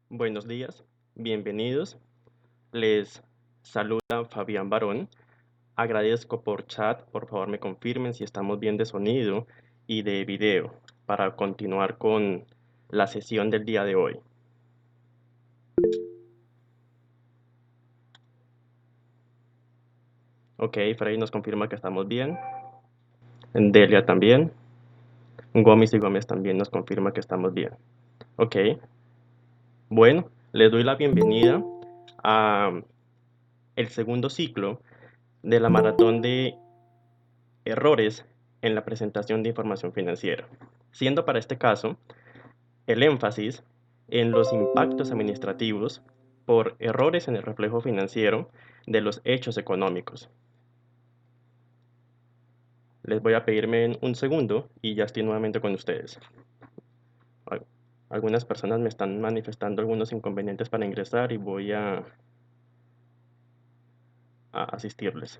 Buenos días, bienvenidos. Les saluda Fabián Barón. Agradezco por chat, por favor me confirmen si estamos bien de sonido y de video para continuar con la sesión del día de hoy. Ok, Freddy nos confirma que estamos bien. Delia también. Gómez y Gómez también nos confirma que estamos bien. Ok, bueno, les doy la bienvenida a el segundo ciclo de la maratón de errores en la presentación de información financiera, siendo para este caso el énfasis en los impactos administrativos por errores en el reflejo financiero de los hechos económicos. Les voy a pedirme un segundo y ya estoy nuevamente con ustedes. Algunas personas me están manifestando algunos inconvenientes para ingresar y voy a asistirles.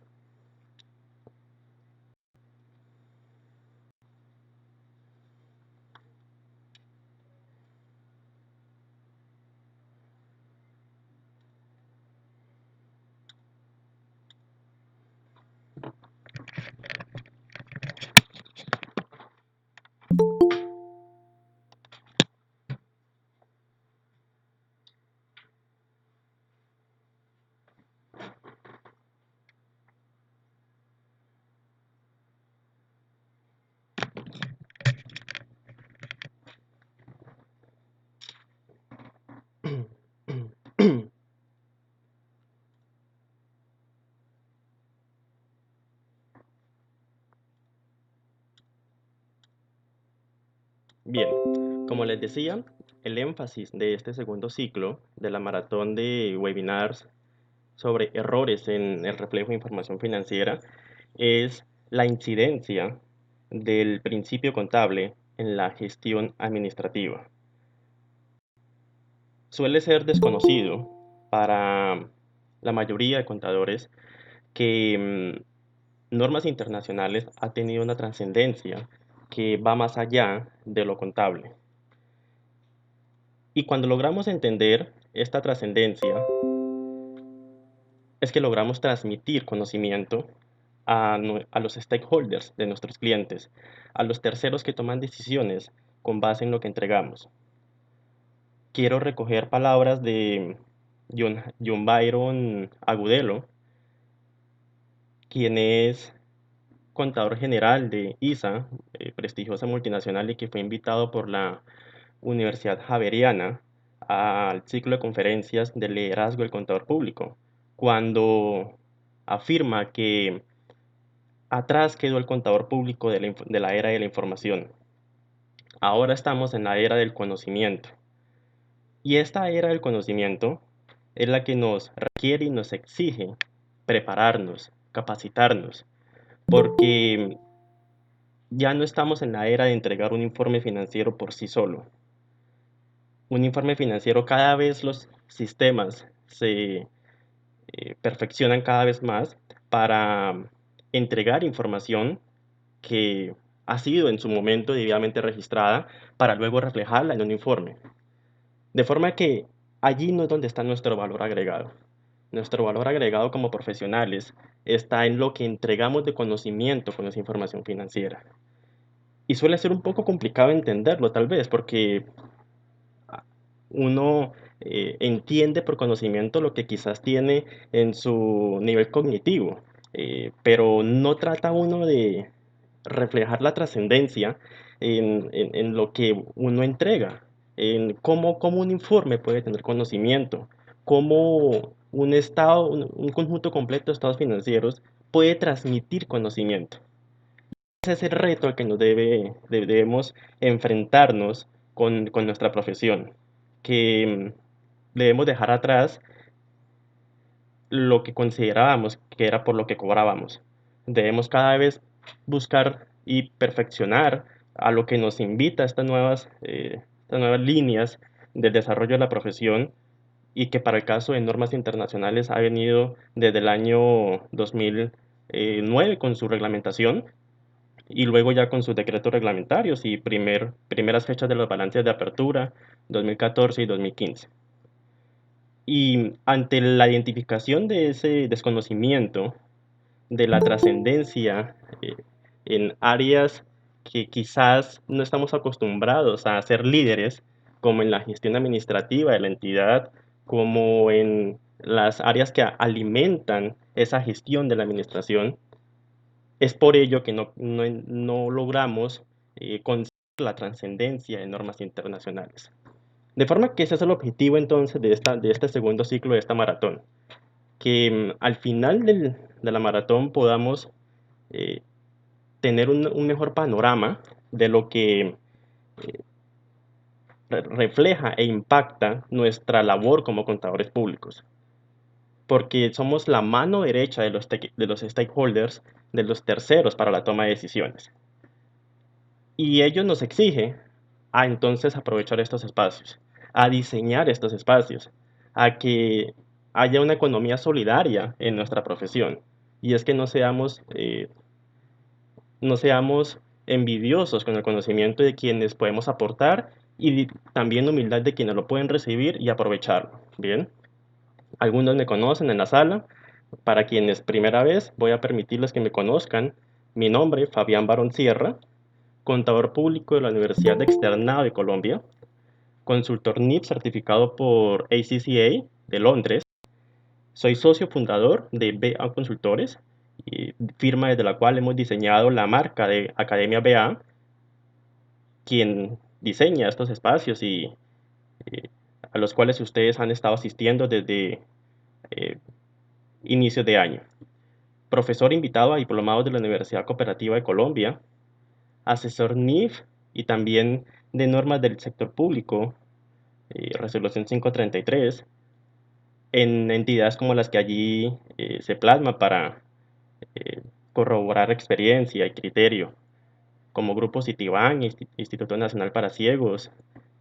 Bien, como les decía, el énfasis de este segundo ciclo de la maratón de webinars sobre errores en el reflejo de información financiera es la incidencia del principio contable en la gestión administrativa. Suele ser desconocido para la mayoría de contadores que normas internacionales ha tenido una trascendencia que va más allá de lo contable. Y cuando logramos entender esta trascendencia, es que logramos transmitir conocimiento a los stakeholders de nuestros clientes, a los terceros que toman decisiones con base en lo que entregamos. Quiero recoger palabras de John Byron Agudelo, quien es contador general de ISA, prestigiosa multinacional, y que fue invitado por la Universidad Javeriana al ciclo de conferencias de liderazgo del contador público, cuando afirma que atrás quedó el contador público de la era de la información. Ahora estamos en la era del conocimiento. Y esta era del conocimiento es la que nos requiere y nos exige prepararnos, capacitarnos, porque ya no estamos en la era de entregar un informe financiero por sí solo. Un informe financiero, cada vez los sistemas se perfeccionan cada vez más para entregar información que ha sido en su momento debidamente registrada para luego reflejarla en un informe. De forma que allí no es donde está nuestro valor agregado. Nuestro valor agregado como profesionales está en lo que entregamos de conocimiento con esa información financiera. Y suele ser un poco complicado entenderlo tal vez porque uno entiende por conocimiento lo que quizás tiene en su nivel cognitivo, pero no trata uno de reflejar la trascendencia en lo que uno entrega, en cómo un informe puede tener conocimiento, cómo un estado, un conjunto completo de estados financieros puede transmitir conocimiento. Ese es el reto al que debemos enfrentarnos con nuestra profesión, que debemos dejar atrás lo que considerábamos que era por lo que cobrábamos. Debemos cada vez buscar y perfeccionar a lo que nos invita estas nuevas líneas del desarrollo de la profesión y que para el caso de normas internacionales ha venido desde el año 2009 con su reglamentación y luego ya con sus decretos reglamentarios y primeras fechas de los balances de apertura, 2014 y 2015. Y ante la identificación de ese desconocimiento de la trascendencia en áreas que quizás no estamos acostumbrados a ser líderes, como en la gestión administrativa de la entidad, como en las áreas que alimentan esa gestión de la administración, es por ello que no logramos conseguir la trascendencia de normas internacionales. De forma que ese es el objetivo entonces de este segundo ciclo de esta maratón, que al final de la maratón podamos eh, tener un mejor panorama de lo que refleja e impacta nuestra labor como contadores públicos, porque somos la mano derecha de los stakeholders, de los terceros para la toma de decisiones. Y ello nos exige a entonces aprovechar estos espacios, a diseñar estos espacios, a que haya una economía solidaria en nuestra profesión. Y es que no seamos envidiosos con el conocimiento de quienes podemos aportar y también humildad de quienes lo pueden recibir y aprovecharlo. Bien, algunos me conocen en la sala. Para quienes primera vez, voy a permitirles que me conozcan. Mi nombre, Fabián Barón Sierra, contador público de la Universidad Externado de Colombia, consultor NIP certificado por ACCA de Londres. Soy socio fundador de BA Consultores, firma desde la cual hemos diseñado la marca de Academia BA, quien diseña estos espacios y eh, a los cuales ustedes han estado asistiendo desde eh, inicios de año. Profesor invitado a diplomados de la Universidad Cooperativa de Colombia, asesor NIF y también de normas del sector público, resolución 533, en entidades como las que allí se plasma para eh, corroborar experiencia y criterio, como Grupo Citibán, Instituto Nacional para Ciegos,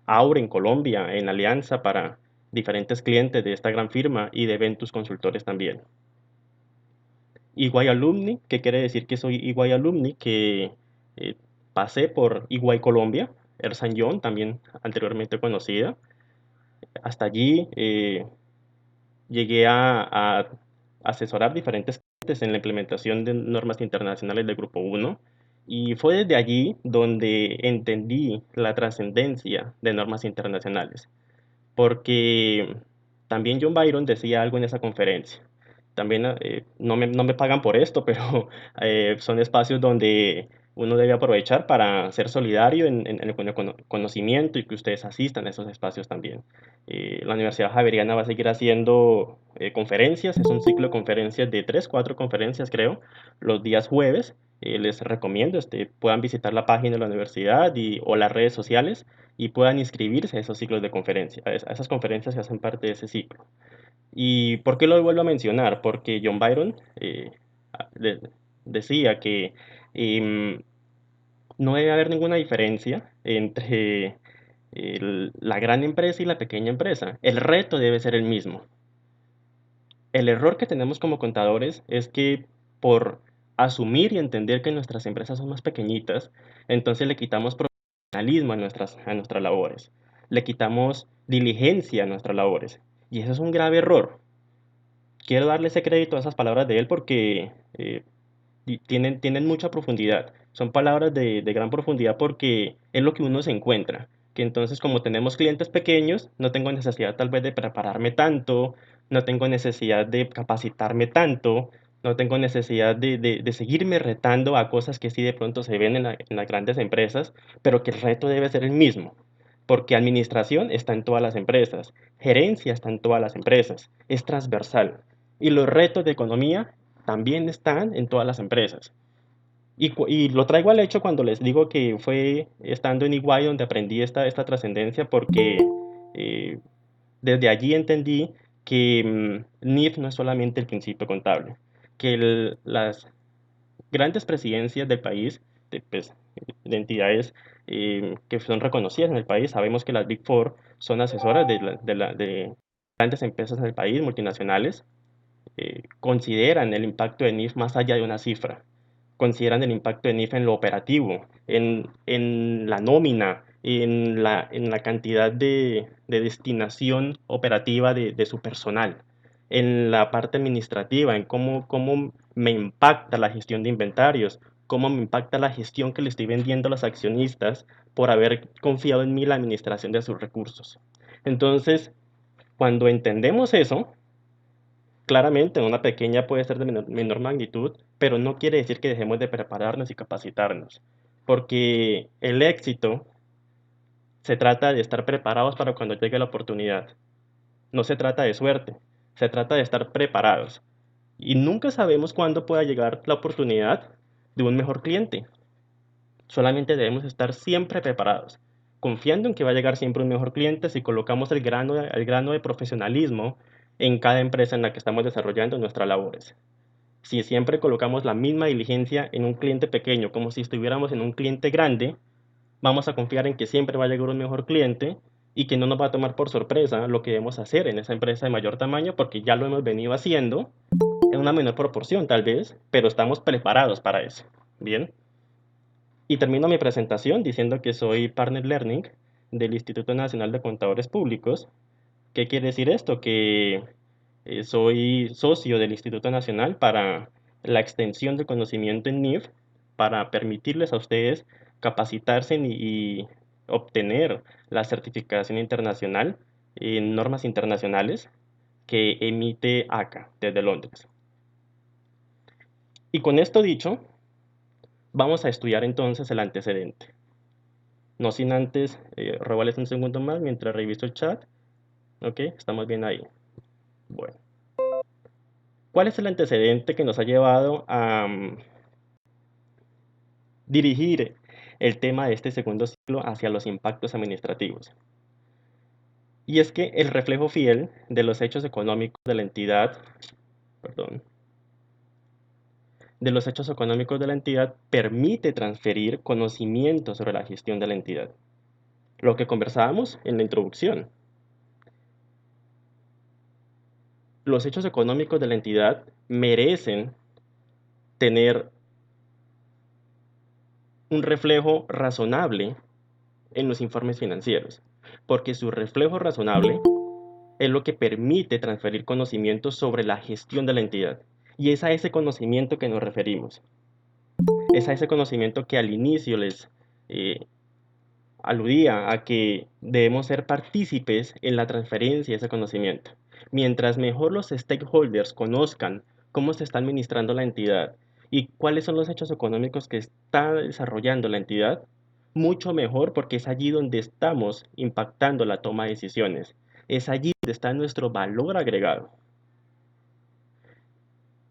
Aure en Colombia, en alianza para diferentes clientes de esta gran firma y de Ventus Consultores también. EY Alumni, que quiere decir que soy EY Alumni, que eh, pasé por EY Colombia, Ersan Young, también anteriormente conocida. Hasta allí llegué a asesorar diferentes clientes en la implementación de normas internacionales del Grupo 1 y fue desde allí donde entendí la trascendencia de normas internacionales, porque también John Byron decía algo en esa conferencia. También no me pagan por esto, pero son espacios donde uno debe aprovechar para ser solidario en el conocimiento y que ustedes asistan a esos espacios también. La Universidad Javeriana va a seguir haciendo conferencias, es un ciclo de conferencias de 3, 4 conferencias creo, los días jueves. Les recomiendo puedan visitar la página de la universidad o las redes sociales y puedan inscribirse a esos ciclos de conferencia, a esas conferencias que hacen parte de ese ciclo. ¿Y por qué lo vuelvo a mencionar? Porque John Byron de- decía que em, no debe haber ninguna diferencia entre la gran empresa y la pequeña empresa. El reto debe ser el mismo. El error que tenemos como contadores es que por asumir y entender que nuestras empresas son más pequeñitas, entonces le quitamos profesionalismo a nuestras labores, le quitamos diligencia a nuestras labores. Y eso es un grave error. Quiero darle ese crédito a esas palabras de él porque tienen mucha profundidad. Son palabras de gran profundidad porque es lo que uno se encuentra. Que entonces como tenemos clientes pequeños, no tengo necesidad tal vez de prepararme tanto, no tengo necesidad de capacitarme tanto, no tengo necesidad de seguirme retando a cosas que sí de pronto se ven en las grandes empresas, pero que el reto debe ser el mismo. Porque administración está en todas las empresas, gerencia está en todas las empresas, es transversal. Y los retos de economía también están en todas las empresas. Y lo traigo al hecho cuando les digo que fue estando en Iguay donde aprendí esta trascendencia porque eh, desde allí entendí que NIF no es solamente el principio contable, que las grandes presidencias del país, pues, de entidades que son reconocidas en el país, sabemos que las Big Four son asesoras de grandes empresas en el país, multinacionales, consideran el impacto de NIF más allá de una cifra. Consideran el impacto de NIF en lo operativo, en la nómina, en la cantidad de destinación operativa de su personal, en la parte administrativa, en cómo me impacta la gestión de inventarios, cómo me impacta la gestión que le estoy vendiendo a los accionistas por haber confiado en mí la administración de sus recursos. Entonces, cuando entendemos eso, claramente una pequeña puede ser de menor magnitud, pero no quiere decir que dejemos de prepararnos y capacitarnos, porque el éxito se trata de estar preparados para cuando llegue la oportunidad. No se trata de suerte, se trata de estar preparados. Y nunca sabemos cuándo pueda llegar la oportunidad de un mejor cliente. Solamente debemos estar siempre preparados, confiando en que va a llegar siempre un mejor cliente si colocamos el grano de profesionalismo en cada empresa en la que estamos desarrollando nuestras labores. Si siempre colocamos la misma diligencia en un cliente pequeño como si estuviéramos en un cliente grande, vamos a confiar en que siempre va a llegar un mejor cliente y que no nos va a tomar por sorpresa lo que debemos hacer en esa empresa de mayor tamaño porque ya lo hemos venido haciendo en una menor proporción tal vez, pero estamos preparados para eso. Bien. Y termino mi presentación diciendo que soy Partner Learning del Instituto Nacional de Contadores Públicos. ¿Qué quiere decir esto? Que soy socio del Instituto Nacional para la extensión del conocimiento en NIF, para permitirles a ustedes capacitarse y obtener la certificación internacional en normas internacionales que emite ACA desde Londres. Y con esto dicho, vamos a estudiar entonces el antecedente. No sin antes robarles un segundo más mientras reviso el chat. Ok, estamos bien ahí. Bueno. ¿Cuál es el antecedente que nos ha llevado a dirigir el tema de este segundo ciclo hacia los impactos administrativos? Y es que el reflejo fiel de los hechos económicos de la entidad, perdón, de los hechos económicos de la entidad permite transferir conocimiento sobre la gestión de la entidad. Lo que conversábamos en la introducción. Los hechos económicos de la entidad merecen tener un reflejo razonable en los informes financieros, porque su reflejo razonable es lo que permite transferir conocimientos sobre la gestión de la entidad. Y es a ese conocimiento que nos referimos. Es a ese conocimiento que al inicio les aludía a que debemos ser partícipes en la transferencia de ese conocimiento. Mientras mejor los stakeholders conozcan cómo se está administrando la entidad y cuáles son los hechos económicos que está desarrollando la entidad, mucho mejor porque es allí donde estamos impactando la toma de decisiones. Es allí donde está nuestro valor agregado.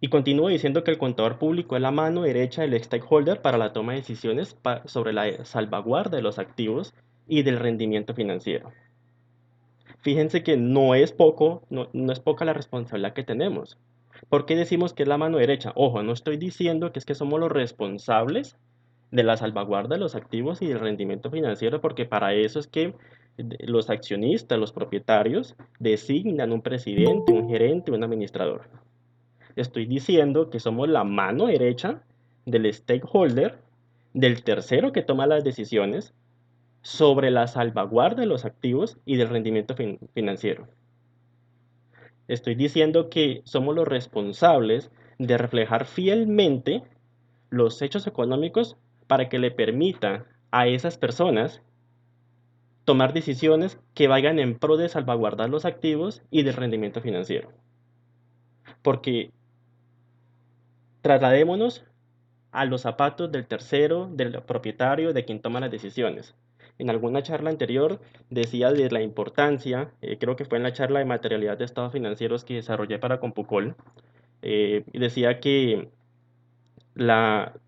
Y continúo diciendo que el contador público es la mano derecha del stakeholder para la toma de decisiones sobre la salvaguarda de los activos y del rendimiento financiero. Fíjense que no es poca la responsabilidad que tenemos. ¿Por qué decimos que es la mano derecha? Ojo, no estoy diciendo que es que somos los responsables de la salvaguarda de los activos y del rendimiento financiero, porque para eso es que los accionistas, los propietarios, designan un presidente, un gerente, un administrador. Estoy diciendo que somos la mano derecha del stakeholder, del tercero que toma las decisiones sobre la salvaguarda de los activos y del rendimiento financiero. Estoy diciendo que somos los responsables de reflejar fielmente los hechos económicos para que le permita a esas personas tomar decisiones que vayan en pro de salvaguardar los activos y del rendimiento financiero. Porque trasladémonos a los zapatos del tercero, del propietario, de quien toma las decisiones. En alguna charla anterior decía de la importancia, creo que fue en la charla de materialidad de estados financieros que desarrollé para Compucol, decía que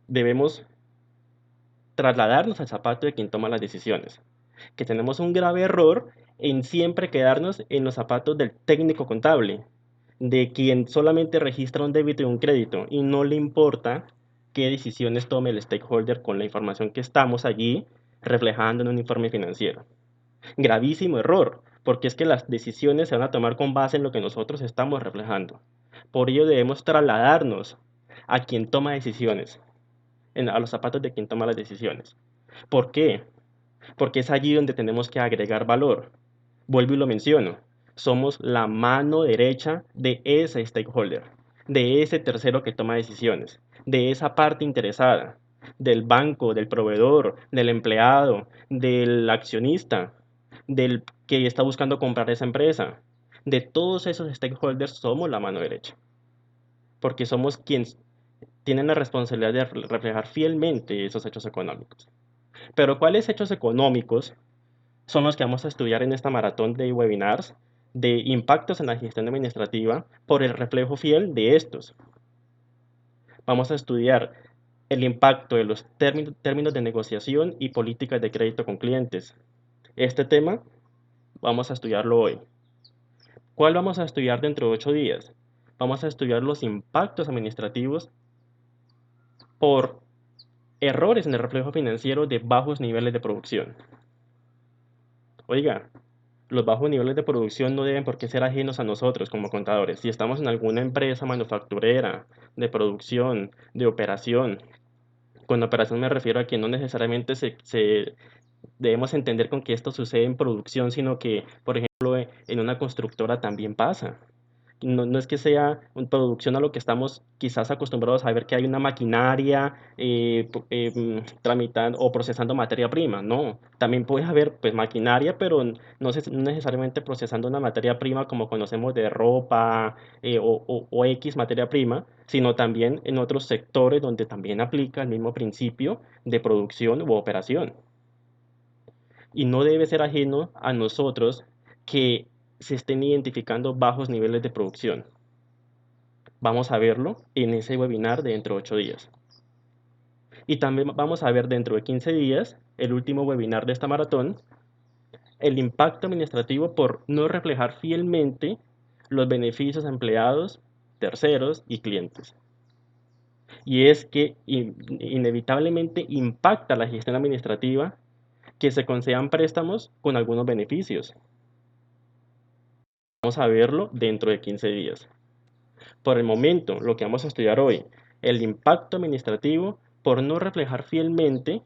debemos trasladarnos al zapato de quien toma las decisiones, que tenemos un grave error en siempre quedarnos en los zapatos del técnico contable, de quien solamente registra un débito y un crédito y no le importa qué decisiones tome el stakeholder con la información que estamos allí reflejando en un informe financiero. Gravísimo error, porque es que las decisiones se van a tomar con base en lo que nosotros estamos reflejando. Por ello debemos trasladarnos a quien toma decisiones, a los zapatos de quien toma las decisiones. ¿Por qué? Porque es allí donde tenemos que agregar valor. Vuelvo y lo menciono, somos la mano derecha de ese stakeholder, de ese tercero que toma decisiones, de esa parte interesada, del banco, del proveedor, del empleado, del accionista, del que está buscando comprar esa empresa. De todos esos stakeholders somos la mano derecha, porque somos quienes tienen la responsabilidad de reflejar fielmente esos hechos económicos. Pero ¿cuáles hechos económicos son los que vamos a estudiar en esta maratón de webinars de impactos en la gestión administrativa por el reflejo fiel de estos? Vamos a estudiar el impacto de los términos de negociación y políticas de crédito con clientes. Este tema vamos a estudiarlo hoy. ¿Cuál vamos a estudiar dentro de 8 días? Vamos a estudiar los impactos administrativos por errores en el reflejo financiero de bajos niveles de producción. Oiga, los bajos niveles de producción no deben por qué ser ajenos a nosotros como contadores. Si estamos en alguna empresa manufacturera, de producción, de operación, con operación me refiero a que no necesariamente debemos entender con que esto sucede en producción, sino que, por ejemplo, en una constructora también pasa. No es que sea una producción a lo que estamos quizás acostumbrados a ver que hay una maquinaria tramitando o procesando materia prima. No, también puede haber pues maquinaria, pero no necesariamente procesando una materia prima como conocemos de ropa o X materia prima, sino también en otros sectores donde también aplica el mismo principio de producción u operación. Y no debe ser ajeno a nosotros que se estén identificando bajos niveles de producción. Vamos a verlo en ese webinar de dentro de 8 días. Y también vamos a ver dentro de 15 días, el último webinar de esta maratón, el impacto administrativo por no reflejar fielmente los beneficios a empleados, terceros y clientes. Y es que inevitablemente impacta la gestión administrativa que se concedan préstamos con algunos beneficios. Vamos a verlo dentro de 15 días. Por el momento, lo que vamos a estudiar hoy, el impacto administrativo por no reflejar fielmente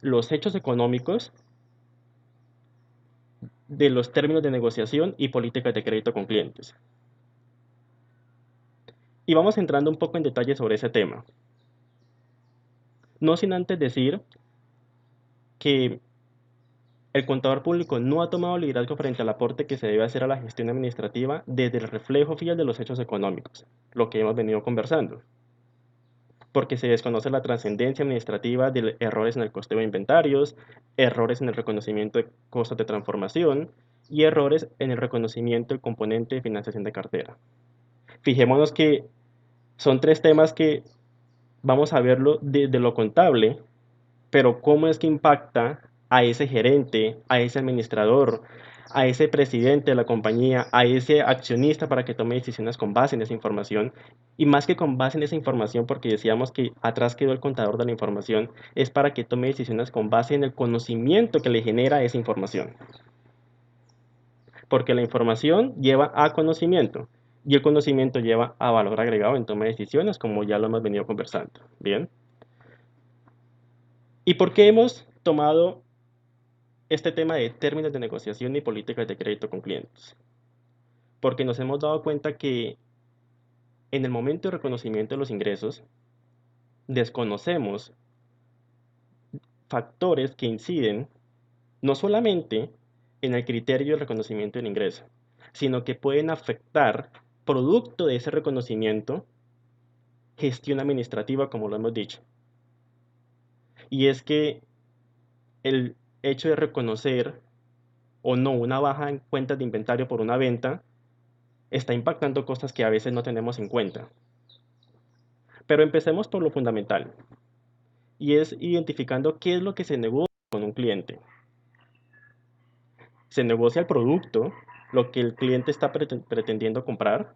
los hechos económicos de los términos de negociación y políticas de crédito con clientes. Y vamos entrando un poco en detalle sobre ese tema. No sin antes decir que el contador público no ha tomado liderazgo frente al aporte que se debe hacer a la gestión administrativa desde el reflejo fiel de los hechos económicos, lo que hemos venido conversando, porque se desconoce la trascendencia administrativa de errores en el costeo de inventarios, errores en el reconocimiento de costos de transformación y errores en el reconocimiento del componente de financiación de cartera. Fijémonos que son 3 temas que vamos a verlo desde lo contable, pero cómo es que impacta a ese gerente, a ese administrador, a ese presidente de la compañía, a ese accionista para que tome decisiones con base en esa información. Y más que con base en esa información, porque decíamos que atrás quedó el contador de la información, es para que tome decisiones con base en el conocimiento que le genera esa información. Porque la información lleva a conocimiento y el conocimiento lleva a valor agregado en toma de decisiones, como ya lo hemos venido conversando. Bien. ¿Y por qué hemos tomado este tema de términos de negociación y políticas de crédito con clientes? Porque nos hemos dado cuenta que en el momento de reconocimiento de los ingresos, desconocemos factores que inciden no solamente en el criterio de reconocimiento del ingreso, sino que pueden afectar, producto de ese reconocimiento, gestión administrativa, como lo hemos dicho. Y es que el hecho de reconocer o no una baja en cuentas de inventario por una venta está impactando cosas que a veces no tenemos en cuenta. Pero empecemos por lo fundamental, y es identificando qué es lo que se negocia con un cliente. Se negocia el producto, lo que el cliente está pretendiendo comprar.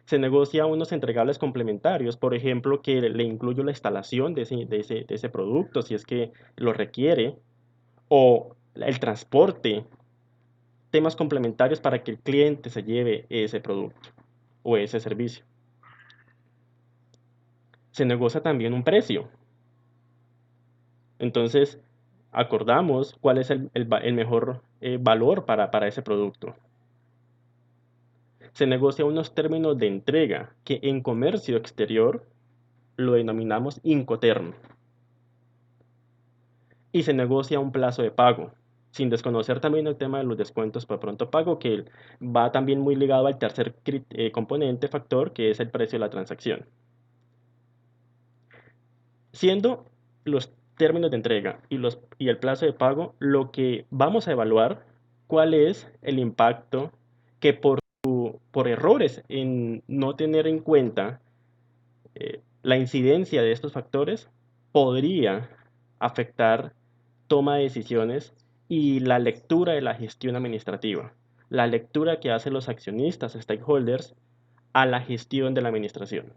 Se negocia unos entregables complementarios, por ejemplo, que le incluyo la instalación de ese producto, si es que lo requiere, o el transporte temas complementarios para que el cliente se lleve ese producto o ese servicio. Se negocia también un precio. Entonces, acordamos cuál es el mejor valor para ese producto. Se negocia unos términos de entrega que en comercio exterior lo denominamos Incoterm. Y se negocia un plazo de pago, sin desconocer también el tema de los descuentos por pronto pago, que va también muy ligado al tercer componente, factor, que es el precio de la transacción. Siendo los términos de entrega y el plazo de pago, lo que vamos a evaluar cuál es el impacto que por errores en no tener en cuenta la incidencia de estos factores podría afectar toma de decisiones y la lectura de la gestión administrativa, la lectura que hacen los accionistas, stakeholders, a la gestión de la administración.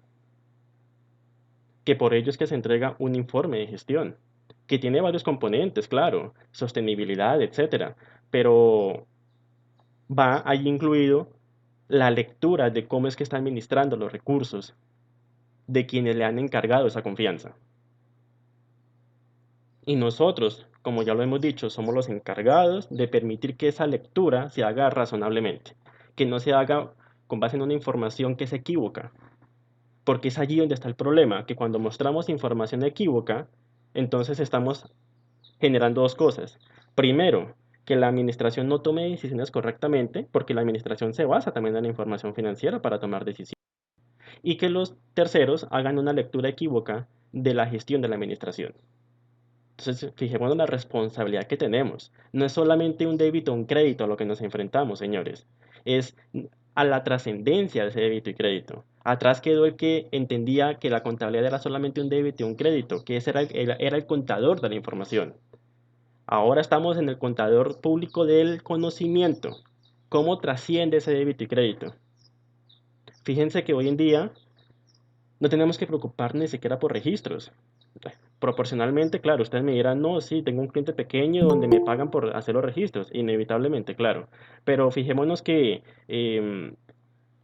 Que por ello es que se entrega un informe de gestión, que tiene varios componentes, claro, sostenibilidad, etcétera, pero va ahí incluido la lectura de cómo es que está administrando los recursos de quienes le han encargado esa confianza. Y nosotros, como ya lo hemos dicho, somos los encargados de permitir que esa lectura se haga razonablemente, que no se haga con base en una información que se equivoca, porque es allí donde está el problema, que cuando mostramos información equívoca, entonces estamos generando dos cosas. Primero, que la administración no tome decisiones correctamente, porque la administración se basa también en la información financiera para tomar decisiones. Y que los terceros hagan una lectura equívoca de la gestión de la administración. Entonces, fijémonos en la responsabilidad que tenemos. No es solamente un débito o un crédito a lo que nos enfrentamos, señores. Es a la trascendencia de ese débito y crédito. Atrás quedó el que entendía que la contabilidad era solamente un débito y un crédito, que ese era el contador de la información. Ahora estamos en el contador público del conocimiento. ¿Cómo trasciende ese débito y crédito? Fíjense que hoy en día no tenemos que preocuparnos ni siquiera por registros. Proporcionalmente, claro, ustedes me dirán, no, sí, tengo un cliente pequeño donde me pagan por hacer los registros, inevitablemente, claro. Pero fijémonos que en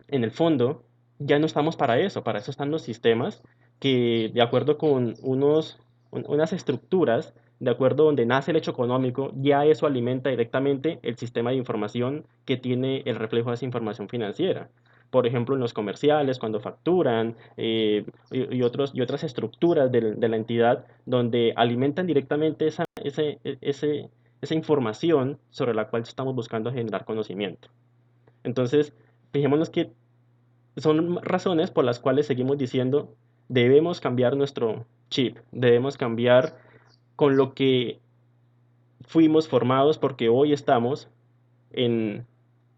el fondo ya no estamos para eso están los sistemas que de acuerdo con unas estructuras, de acuerdo donde nace el hecho económico, ya eso alimenta directamente el sistema de información que tiene el reflejo de esa información financiera. Por ejemplo, en los comerciales, cuando facturan, y otras estructuras de la entidad donde alimentan directamente esa información sobre la cual estamos buscando generar conocimiento. Entonces, fijémonos que son razones por las cuales seguimos diciendo debemos cambiar nuestro chip, debemos cambiar con lo que fuimos formados porque hoy estamos en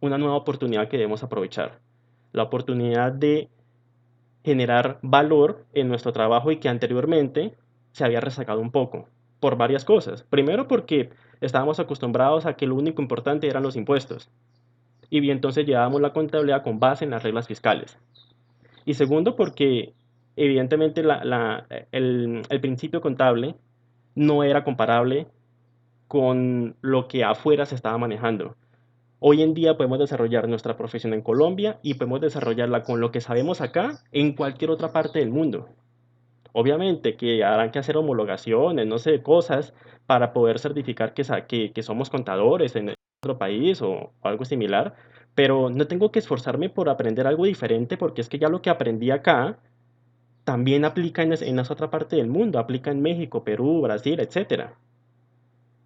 una nueva oportunidad que debemos aprovechar. La oportunidad de generar valor en nuestro trabajo y que anteriormente se había rezagado un poco por varias cosas. Primero porque estábamos acostumbrados a que lo único importante eran los impuestos y bien entonces llevábamos la contabilidad con base en las reglas fiscales. Y segundo, porque evidentemente el principio contable no era comparable con lo que afuera se estaba manejando. Hoy en día podemos desarrollar nuestra profesión en Colombia y podemos desarrollarla con lo que sabemos acá en cualquier otra parte del mundo. Obviamente que habrán que hacer homologaciones, no sé, cosas para poder certificar que somos contadores en otro país o algo similar, pero no tengo que esforzarme por aprender algo diferente porque es que ya lo que aprendí acá también aplica en esa otra parte del mundo, aplica en México, Perú, Brasil, etcétera.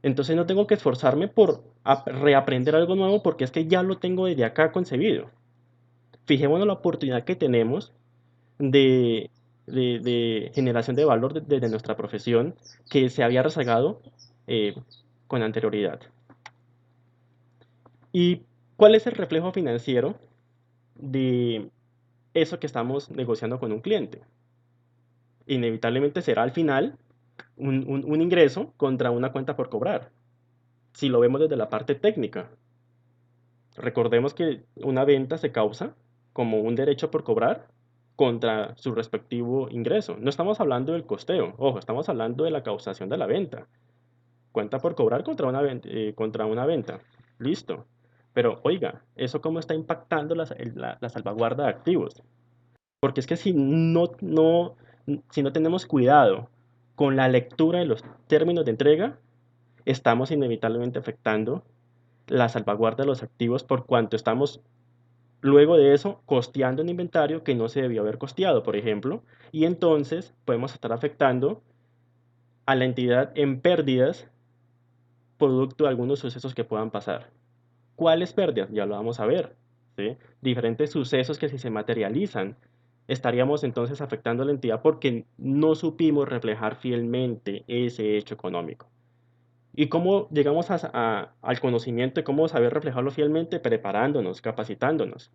Entonces no tengo que esforzarme por reaprender algo nuevo porque es que ya lo tengo desde acá concebido. Fijémonos la oportunidad que tenemos de, de generación de valor desde nuestra profesión que se había rezagado eh, con anterioridad. ¿Y cuál es el reflejo financiero de eso que estamos negociando con un cliente? Inevitablemente será al final un ingreso contra una cuenta por cobrar, si lo vemos desde la parte técnica. Recordemos que una venta se causa como un derecho por cobrar contra su respectivo ingreso. No estamos hablando del costeo, ojo, estamos hablando de la causación de la venta. Cuenta por cobrar contra una venta. Listo. Pero oiga, ¿eso cómo está impactando la salvaguarda de activos? Porque es que si no tenemos cuidado con la lectura de los términos de entrega, estamos inevitablemente afectando la salvaguarda de los activos por cuanto estamos luego de eso costeando un inventario que no se debió haber costeado, por ejemplo, y entonces podemos estar afectando a la entidad en pérdidas producto de algunos sucesos que puedan pasar. ¿Cuáles pérdidas? Ya lo vamos a ver. ¿Sí? Diferentes sucesos que si se materializan, estaríamos entonces afectando a la entidad porque no supimos reflejar fielmente ese hecho económico. ¿Y cómo llegamos al conocimiento de cómo saber reflejarlo fielmente? Preparándonos, capacitándonos.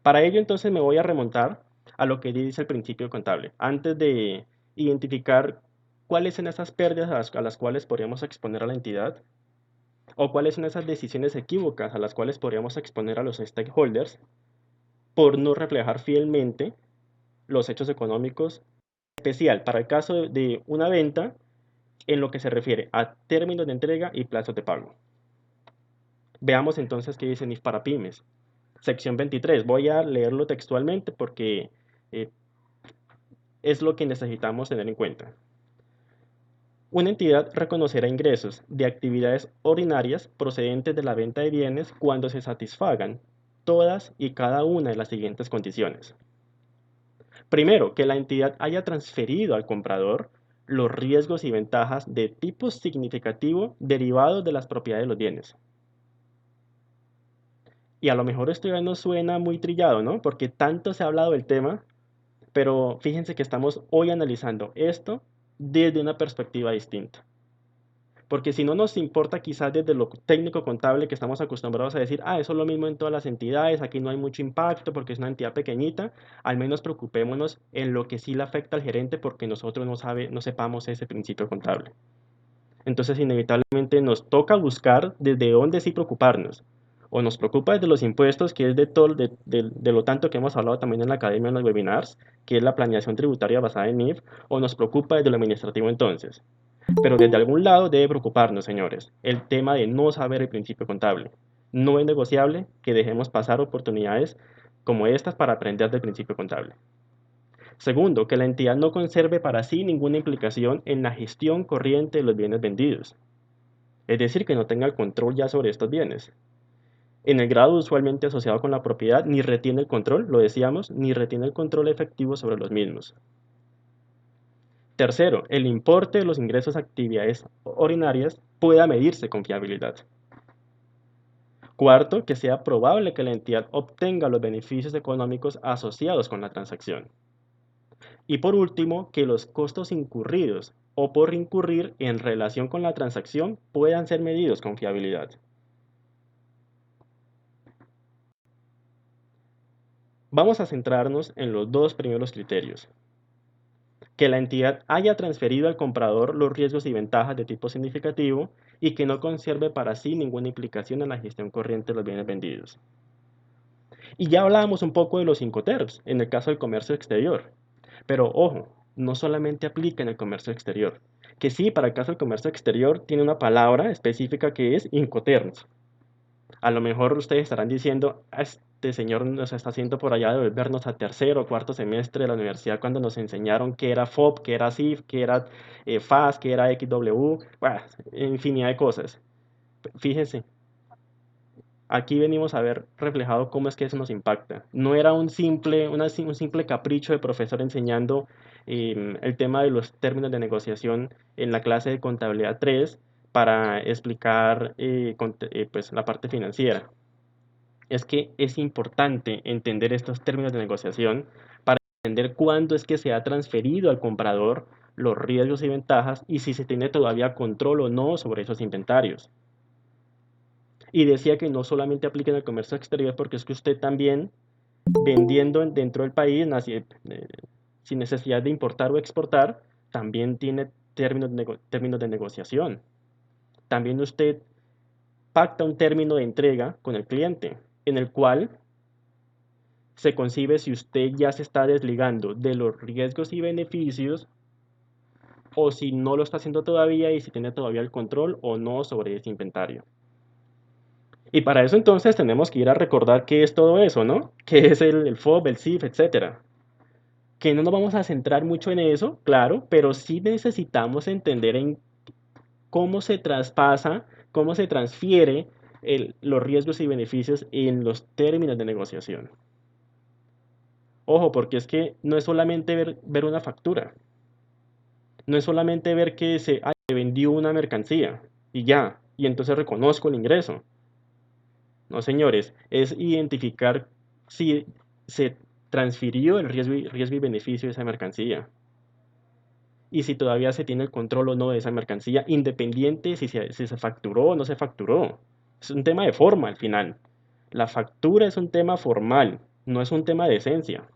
Para ello entonces me voy a remontar a lo que dice el principio contable. Antes de identificar cuáles son esas pérdidas a las cuales podríamos exponer a la entidad, o cuáles son esas decisiones equívocas a las cuales podríamos exponer a los stakeholders por no reflejar fielmente los hechos económicos, especial para el caso de una venta en lo que se refiere a términos de entrega y plazos de pago. Veamos entonces qué dice NIF para pymes. Sección 23. Voy a leerlo textualmente porque eh, es lo que necesitamos tener en cuenta. Una entidad reconocerá ingresos de actividades ordinarias procedentes de la venta de bienes cuando se satisfagan todas y cada una de las siguientes condiciones. Primero, que la entidad haya transferido al comprador los riesgos y ventajas de tipo significativo derivados de las propiedades de los bienes. Y a lo mejor esto ya no suena muy trillado, ¿no? Porque tanto se ha hablado del tema, pero fíjense que estamos hoy analizando esto desde una perspectiva distinta. Porque si no nos importa quizás desde lo técnico contable que estamos acostumbrados a decir, eso es lo mismo en todas las entidades, aquí no hay mucho impacto porque es una entidad pequeñita, al menos preocupémonos en lo que sí le afecta al gerente porque nosotros no sepamos ese principio contable. Entonces inevitablemente nos toca buscar desde dónde sí preocuparnos. O nos preocupa desde los impuestos, que es de lo tanto que hemos hablado también en la academia en los webinars, que es la planeación tributaria basada en NIF, o nos preocupa desde lo administrativo entonces. Pero desde algún lado debe preocuparnos, señores, el tema de no saber el principio contable. No es negociable que dejemos pasar oportunidades como estas para aprender del principio contable. Segundo, que la entidad no conserve para sí ninguna implicación en la gestión corriente de los bienes vendidos. Es decir, que no tenga el control ya sobre estos bienes. En el grado usualmente asociado con la propiedad, ni retiene el control, lo decíamos, ni retiene el control efectivo sobre los mismos. Tercero, el importe de los ingresos a actividades ordinarias pueda medirse con fiabilidad. Cuarto, que sea probable que la entidad obtenga los beneficios económicos asociados con la transacción. Y por último, que los costos incurridos o por incurrir en relación con la transacción puedan ser medidos con fiabilidad. Vamos a centrarnos en los dos primeros criterios. Que la entidad haya transferido al comprador los riesgos y ventajas de tipo significativo y que no conserve para sí ninguna implicación en la gestión corriente de los bienes vendidos. Y ya hablábamos un poco de los Incoterms en el caso del comercio exterior. Pero ojo, no solamente aplica en el comercio exterior. Que sí, para el caso del comercio exterior tiene una palabra específica que es Incoterms. A lo mejor ustedes estarán diciendo, este señor nos está haciendo por allá devolvernos a tercero o cuarto semestre de la universidad cuando nos enseñaron qué era FOB, qué era CIF, qué era FAS, qué era XW, bueno, infinidad de cosas. Fíjense, aquí venimos a ver reflejado cómo es que eso nos impacta. No era un simple capricho de profesor enseñando el tema de los términos de negociación en la clase de contabilidad 3 para explicar pues, la parte financiera. Es que es importante entender estos términos de negociación para entender cuándo es que se ha transferido al comprador los riesgos y ventajas y si se tiene todavía control o no sobre esos inventarios. Y decía que no solamente aplica en el comercio exterior, porque es que usted también, vendiendo dentro del país, sin necesidad de importar o exportar, también tiene términos de negociación. También usted pacta un término de entrega con el cliente, en el cual se concibe si usted ya se está desligando de los riesgos y beneficios o si no lo está haciendo todavía y si tiene todavía el control o no sobre ese inventario. Y para eso entonces tenemos que ir a recordar qué es todo eso, ¿no? ¿Qué es el FOB, el CIF, etcétera? Que no nos vamos a centrar mucho en eso, claro, pero sí necesitamos entender en cómo se traspasa, cómo se transfiere los riesgos y beneficios en los términos de negociación. Ojo, porque es que no es solamente ver una factura, no es solamente ver que se vendió una mercancía y ya, y entonces reconozco el ingreso. No, señores, es identificar si se transfirió el riesgo y beneficio de esa mercancía y si todavía se tiene el control o no de esa mercancía, independiente si se facturó o no se facturó. Es un tema de forma al final. La factura es un tema formal, no es un tema de esencia.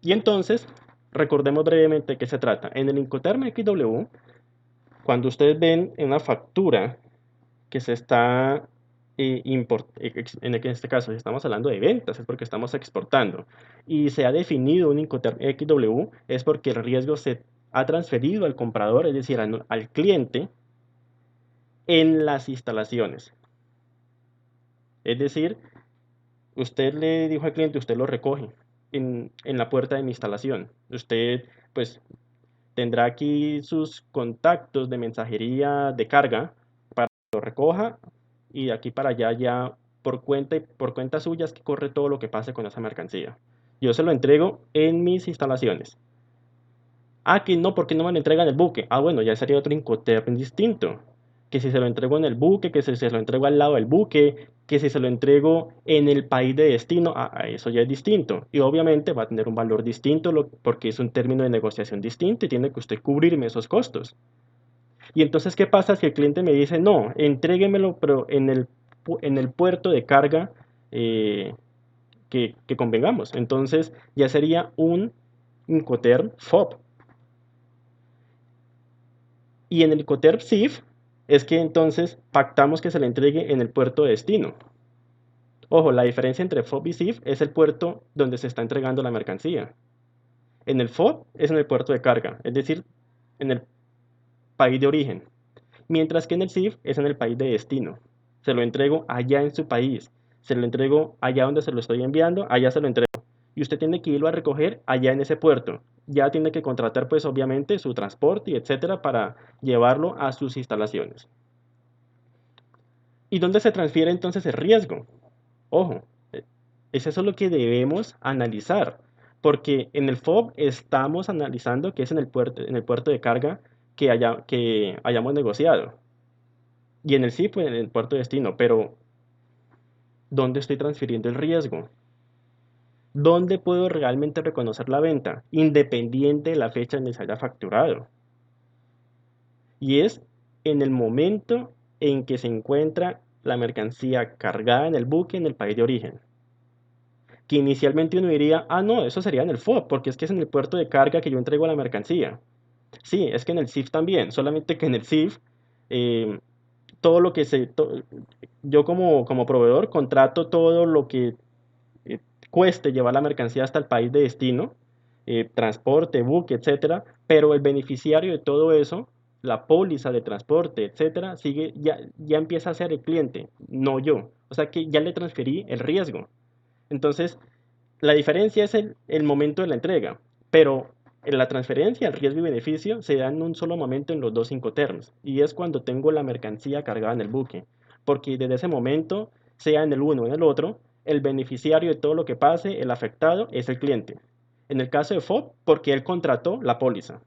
Y entonces, recordemos brevemente de qué se trata. En el Incoterm XW, cuando ustedes ven en una factura que se está en este caso, si estamos hablando de ventas, es porque estamos exportando. Y se ha definido un Incoterm XW, es porque el riesgo se ha transferido al comprador, es decir, al cliente, en las instalaciones. Es decir, usted le dijo al cliente, usted lo recoge en la puerta de mi instalación. Usted, pues, tendrá aquí sus contactos de mensajería de carga para que lo recoja y de aquí para allá ya por cuenta suya es que corre todo lo que pase con esa mercancía. Yo se lo entrego en mis instalaciones. Ah, que no, ¿porque no me lo entrega en el buque? Ah, bueno, ya sería otro Incoterm distinto. Que si se lo entrego en el buque, que si se lo entrego al lado del buque, que si se lo entrego en el país de destino, eso ya es distinto. Y obviamente va a tener un valor distinto porque es un término de negociación distinto y tiene que usted cubrirme esos costos. Y entonces, ¿qué pasa si el cliente me dice, no, entréguemelo, pero en el puerto de carga eh, que convengamos? Entonces ya sería un Incoterm FOB. Y en el Incoterm SIF es que entonces pactamos que se le entregue en el puerto de destino. Ojo, la diferencia entre FOB y SIF es el puerto donde se está entregando la mercancía. En el FOB es en el puerto de carga, es decir, en el país de origen. Mientras que en el SIF es en el país de destino. Se lo entrego allá en su país. Se lo entrego allá donde se lo estoy enviando, allá se lo entrego. Y usted tiene que irlo a recoger allá en ese puerto. Ya tiene que contratar, pues obviamente, su transporte y etcétera para llevarlo a sus instalaciones. ¿Y dónde se transfiere entonces el riesgo? Ojo, es eso lo que debemos analizar, porque en el FOB estamos analizando que es en el puerto de carga que hayamos negociado. Y en el SIF, pues en el puerto de destino, pero ¿dónde estoy transfiriendo el riesgo? ¿Dónde puedo realmente reconocer la venta, independiente de la fecha en que se haya facturado? Y es en el momento en que se encuentra la mercancía cargada en el buque en el país de origen. Que inicialmente uno diría, ah, no, eso sería en el FOB, porque es que es en el puerto de carga que yo entrego la mercancía. Sí, es que en el SIF también, solamente que en el SIF, eh, todo lo que yo como proveedor contrato todo lo que eh, cueste llevar la mercancía hasta el país de destino, transporte, buque, etcétera, pero el beneficiario de todo eso, la póliza de transporte, etcétera, ya empieza a ser el cliente, no yo. O sea que ya le transferí el riesgo. Entonces, la diferencia es el momento de la entrega, pero en la transferencia, el riesgo y beneficio se dan en un solo momento en los dos Incoterms, y es cuando tengo la mercancía cargada en el buque, porque desde ese momento, sea en el uno o en el otro, el beneficiario de todo lo que pase, el afectado, es el cliente. En el caso de FOB, porque él contrató la póliza.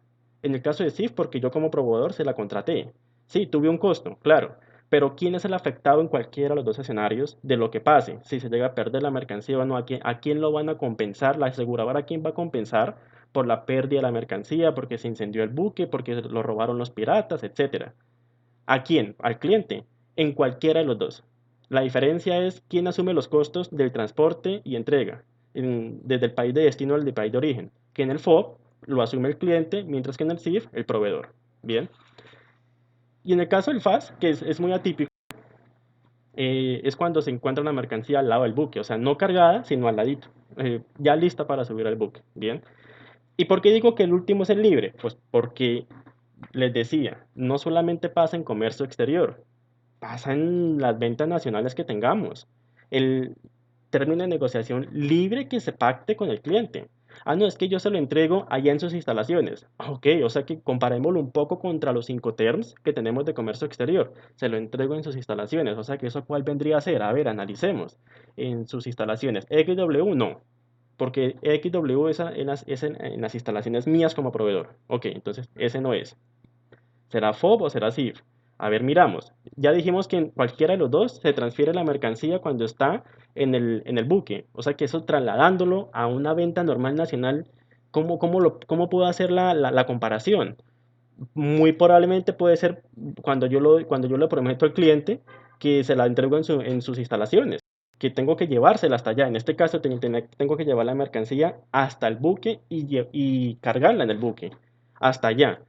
En el caso de SIF, porque yo como proveedor se la contraté. Sí, tuve un costo, claro, pero ¿quién es el afectado en cualquiera de los dos escenarios de lo que pase? Si se llega a perder la mercancía o no, ¿a quién lo van a compensar? ¿La aseguradora a quién va a compensar por la pérdida de la mercancía, porque se incendió el buque, porque lo robaron los piratas, etcétera? ¿A quién? Al cliente, en cualquiera de los dos. La diferencia es quién asume los costos del transporte y entrega, desde el país de destino al del país de origen, que en el FOB lo asume el cliente, mientras que en el SIF el proveedor. Bien. Y en el caso del FAS, que es muy atípico, es cuando se encuentra una mercancía al lado del buque, o sea, no cargada, sino al ladito, ya lista para subir al buque. Bien. ¿Y por qué digo que el último es el libre? Pues porque les decía, no solamente pasa en comercio exterior, pasa en las ventas nacionales que tengamos. El término de negociación libre que se pacte con el cliente. Ah, no, es que yo se lo entrego allá en sus instalaciones. Ah, ok, o sea que comparémoslo un poco contra los Incoterms que tenemos de comercio exterior. Se lo entrego en sus instalaciones. O sea que eso cuál vendría a ser. A ver, analicemos. En sus instalaciones. XW no. Porque XW es en las instalaciones mías como proveedor. Ok, entonces ese no es. ¿Será FOB o será CIF? A ver, miramos. Ya dijimos que en cualquiera de los dos se transfiere la mercancía cuando está en el buque. O sea que eso trasladándolo a una venta normal nacional, ¿cómo puedo hacer la comparación? Muy probablemente puede ser cuando yo le prometo al cliente que se la entrego en sus instalaciones, que tengo que llevársela hasta allá. En este caso, tengo que llevar la mercancía hasta el buque y cargarla en el buque, hasta allá.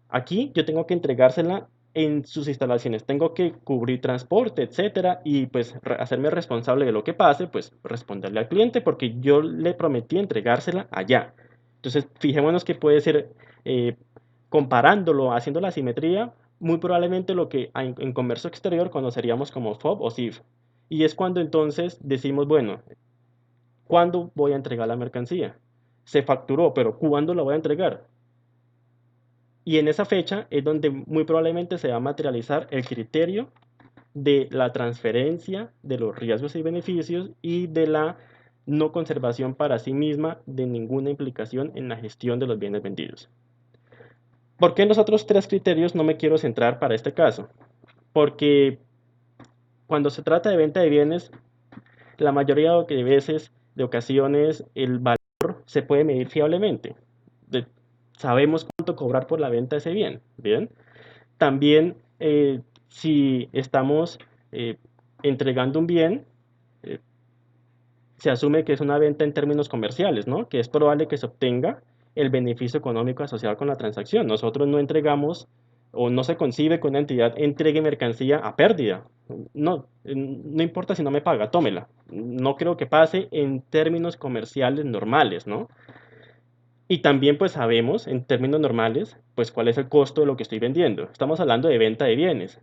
Aquí yo tengo que entregársela en sus instalaciones, tengo que cubrir transporte, etcétera, y pues hacerme responsable de lo que pase, pues responderle al cliente porque yo le prometí entregársela allá. Entonces, fijémonos que puede ser, eh, comparándolo, haciendo la simetría, muy probablemente lo que en comercio exterior conoceríamos como FOB o CIF. Y es cuando entonces decimos, bueno, ¿cuándo voy a entregar la mercancía? Se facturó, pero ¿cuándo la voy a entregar? Y en esa fecha es donde muy probablemente se va a materializar el criterio de la transferencia de los riesgos y beneficios y de la no conservación para sí misma de ninguna implicación en la gestión de los bienes vendidos. ¿Por qué en los otros tres criterios no me quiero centrar para este caso? Porque cuando se trata de venta de bienes, la mayoría de veces, de ocasiones, el valor se puede medir fiablemente. De- Sabemos cuánto cobrar por la venta de ese bien. Bien. También, si estamos eh, entregando un bien, eh, se asume que es una venta en términos comerciales, ¿no? Que es probable que se obtenga el beneficio económico asociado con la transacción. Nosotros no entregamos o no se concibe que una entidad entregue mercancía a pérdida. No, no importa si no me paga, tómela. No creo que pase en términos comerciales normales, ¿no? Y también pues sabemos en términos normales pues cuál es el costo de lo que estoy vendiendo. Estamos hablando de venta de bienes.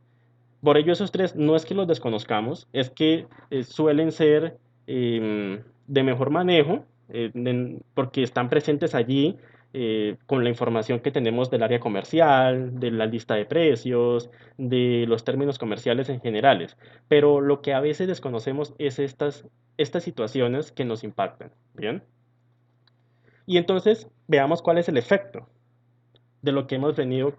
Por ello esos tres no es que los desconozcamos, es que suelen ser de mejor manejo porque están presentes allí con la información que tenemos del área comercial, de la lista de precios, de los términos comerciales en generales. Pero lo que a veces desconocemos es estas situaciones que nos impactan. ¿Bien? Y entonces veamos cuál es el efecto de lo que hemos venido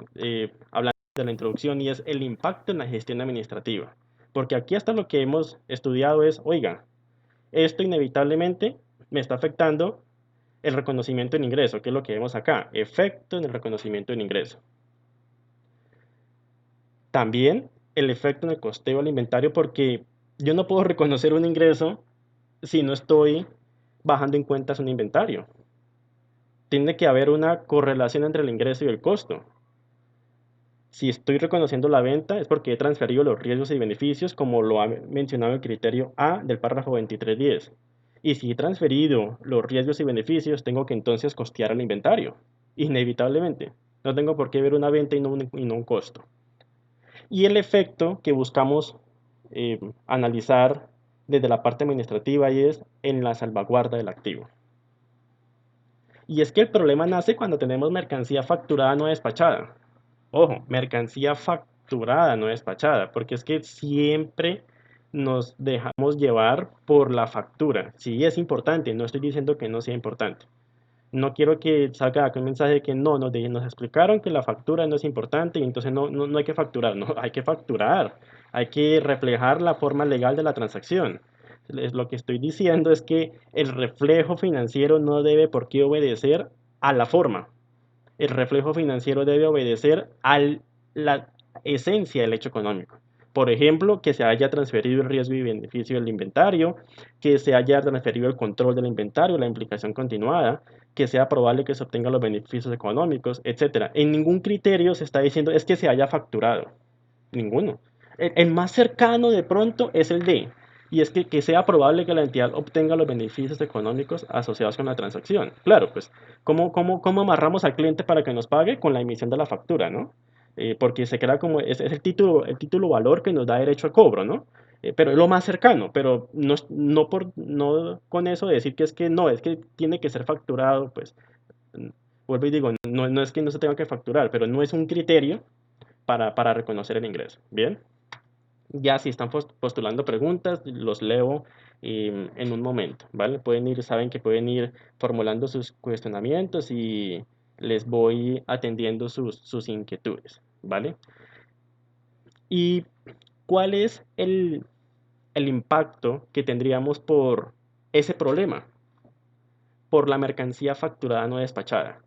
hablando de la introducción y es el impacto en la gestión administrativa. Porque aquí hasta lo que hemos estudiado es, oiga, esto inevitablemente me está afectando el reconocimiento en ingreso, que es lo que vemos acá, efecto en el reconocimiento en ingreso. También el efecto en el costeo al inventario, porque yo no puedo reconocer un ingreso si no estoy bajando en cuentas un inventario. Tiene que haber una correlación entre el ingreso y el costo. Si estoy reconociendo la venta es porque he transferido los riesgos y beneficios como lo ha mencionado el criterio A del párrafo 2310. Y si he transferido los riesgos y beneficios, tengo que entonces costear el inventario, inevitablemente. No tengo por qué ver una venta y no un costo. Y el efecto que buscamos analizar desde la parte administrativa y es en la salvaguarda del activo. Y es que el problema nace cuando tenemos mercancía facturada no despachada. Ojo, mercancía facturada, no despachada, porque es que siempre nos dejamos llevar por la factura. Sí, es importante, no estoy diciendo que no sea importante. No quiero que salga acá un mensaje de que no, nos explicaron que la factura no es importante y entonces no hay que facturar. No, hay que facturar, hay que reflejar la forma legal de la transacción. Lo que estoy diciendo es que el reflejo financiero no debe por qué obedecer a la forma. El reflejo financiero debe obedecer a la esencia del hecho económico. Por ejemplo, que se haya transferido el riesgo y beneficio del inventario, que se haya transferido el control del inventario, la implicación continuada, que sea probable que se obtengan los beneficios económicos, etcétera. En ningún criterio se está diciendo es que se haya facturado. Ninguno. El más cercano de pronto es el D. y es que sea probable que la entidad obtenga los beneficios económicos asociados con la transacción. Claro, pues, ¿cómo amarramos al cliente para que nos pague? Con la emisión de la factura, ¿no? Porque se crea como, es el título valor que nos da derecho a cobro, ¿no? Pero es lo más cercano, pero no con eso decir que es que no, es que tiene que ser facturado, pues, vuelvo y digo, no es que no se tenga que facturar, pero no es un criterio para reconocer el ingreso, ¿bien? Ya si están postulando preguntas, los leo en un momento, ¿vale? Saben que pueden ir formulando sus cuestionamientos y les voy atendiendo sus inquietudes, ¿vale? ¿Y cuál es el impacto que tendríamos por ese problema? Por la mercancía facturada no despachada.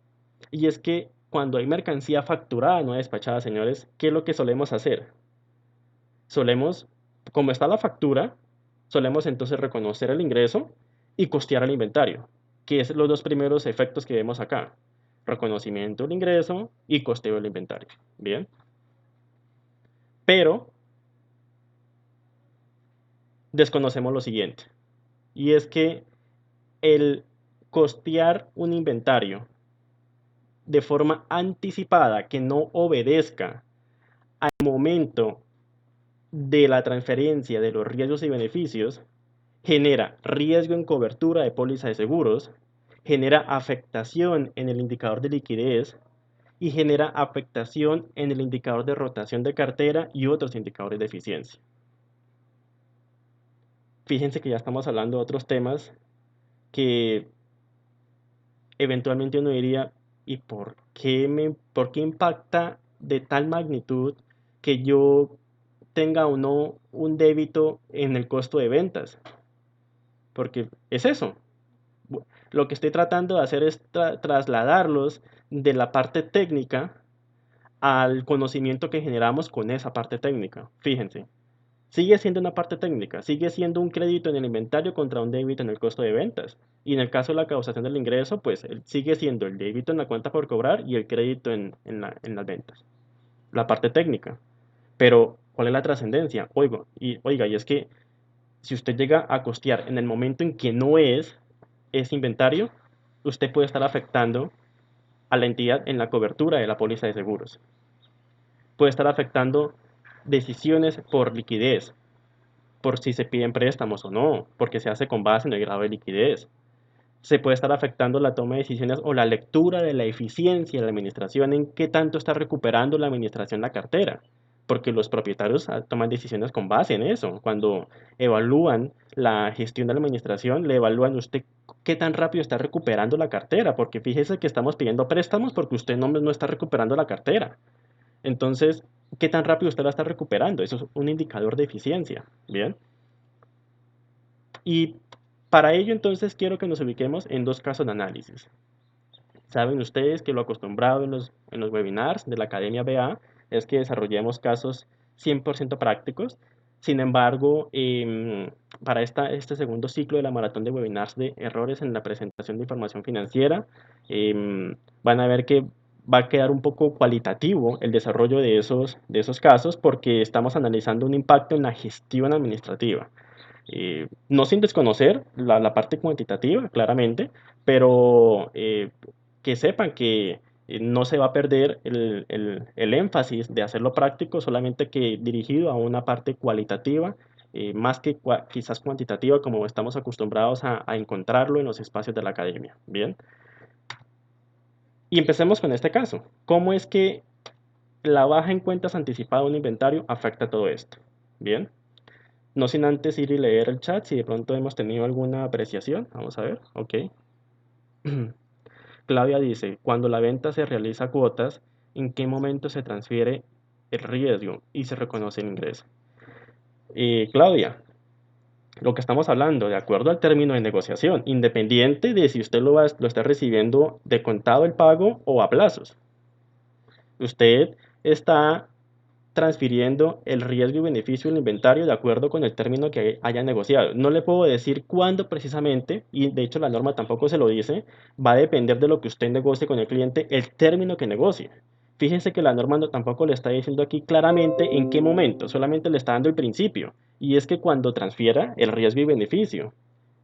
Y es que cuando hay mercancía facturada no despachada, señores, ¿qué es lo que solemos hacer? Solemos, como está la factura, solemos entonces reconocer el ingreso y costear el inventario, que es los dos primeros efectos que vemos acá. Reconocimiento del ingreso y costeo del inventario. Bien. Pero desconocemos lo siguiente. Y es que el costear un inventario de forma anticipada que no obedezca al momento de la transferencia de los riesgos y beneficios genera riesgo en cobertura de póliza de seguros, genera afectación en el indicador de liquidez y genera afectación en el indicador de rotación de cartera y otros indicadores de eficiencia. Fíjense que ya estamos hablando de otros temas que eventualmente uno diría, ¿y por qué impacta de tal magnitud que yo tenga o no un débito en el costo de ventas? Porque es eso. Lo que estoy tratando de hacer es trasladarlos de la parte técnica al conocimiento que generamos con esa parte técnica. Fíjense, sigue siendo una parte técnica, sigue siendo un crédito en el inventario contra un débito en el costo de ventas. Y en el caso de la causación del ingreso, pues sigue siendo el débito en la cuenta por cobrar y el crédito en las ventas. La parte técnica. Pero, ¿cuál es la trascendencia? Oiga, y es que si usted llega a costear en el momento en que no es ese inventario, usted puede estar afectando a la entidad en la cobertura de la póliza de seguros. Puede estar afectando decisiones por liquidez, por si se piden préstamos o no, porque se hace con base en el grado de liquidez. Se puede estar afectando la toma de decisiones o la lectura de la eficiencia de la administración, en qué tanto está recuperando la administración la cartera, porque los propietarios toman decisiones con base en eso. Cuando evalúan la gestión de la administración, le evalúan usted qué tan rápido está recuperando la cartera, porque fíjese que estamos pidiendo préstamos porque usted no está recuperando la cartera. Entonces, ¿qué tan rápido usted la está recuperando? Eso es un indicador de eficiencia. Bien. Y para ello entonces quiero que nos ubiquemos en dos casos de análisis. Saben ustedes que lo acostumbrado en los webinars de la Academia BA es que desarrollemos casos 100% prácticos. Sin embargo, para este segundo ciclo de la maratón de webinars de errores en la presentación de información financiera, van a ver que va a quedar un poco cualitativo el desarrollo de esos casos porque estamos analizando un impacto en la gestión administrativa. No sin desconocer la parte cuantitativa, claramente, pero que sepan que no se va a perder el énfasis de hacerlo práctico, solamente que dirigido a una parte cualitativa, más que quizás cuantitativa, como estamos acostumbrados a encontrarlo en los espacios de la academia. Bien. Y empecemos con este caso. ¿Cómo es que la baja en cuentas anticipada de un inventario afecta todo esto? Bien. No sin antes ir y leer el chat si de pronto hemos tenido alguna apreciación. Vamos a ver. Ok. Claudia dice, cuando la venta se realiza a cuotas, ¿en qué momento se transfiere el riesgo y se reconoce el ingreso? Claudia, lo que estamos hablando, de acuerdo al término de negociación, independiente de si usted lo está recibiendo de contado el pago o a plazos. Usted está transfiriendo el riesgo y beneficio del inventario de acuerdo con el término que haya negociado. No le puedo decir cuándo precisamente, y de hecho la norma tampoco se lo dice, va a depender de lo que usted negocie con el cliente, el término que negocie. Fíjense que la norma tampoco le está diciendo aquí claramente en qué momento, solamente le está dando el principio. y es que cuando transfiera el riesgo y beneficio.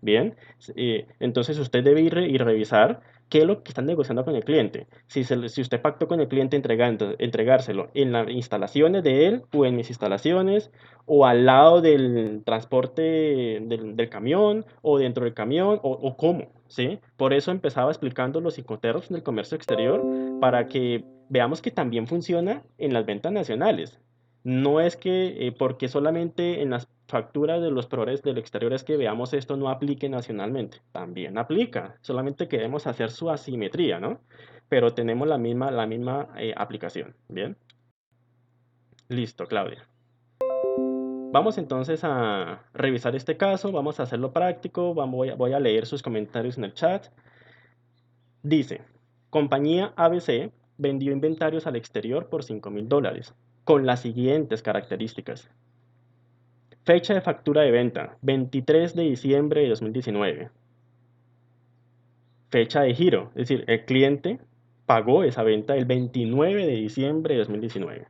Bien, entonces usted debe ir y revisar qué es lo que están negociando con el cliente. Si usted pactó con el cliente entregárselo en las instalaciones de él o en mis instalaciones o al lado del transporte del camión o dentro del camión o cómo, ¿sí? Por eso empezaba explicando los Incoterms del comercio exterior para que veamos que también funciona en las ventas nacionales. No es que porque solamente en las facturas de los proveedores del exterior es que veamos esto no aplique nacionalmente. También aplica, solamente queremos hacer su asimetría, ¿no? Pero tenemos la misma aplicación. Bien, listo, Claudia. Vamos entonces a revisar este caso, vamos a hacerlo práctico, voy a leer sus comentarios en el chat. Dice, compañía ABC vendió inventarios al exterior por $5,000 con las siguientes características. Fecha de factura de venta, 23 de diciembre de 2019. Fecha de giro, es decir, el cliente pagó esa venta el 29 de diciembre de 2019.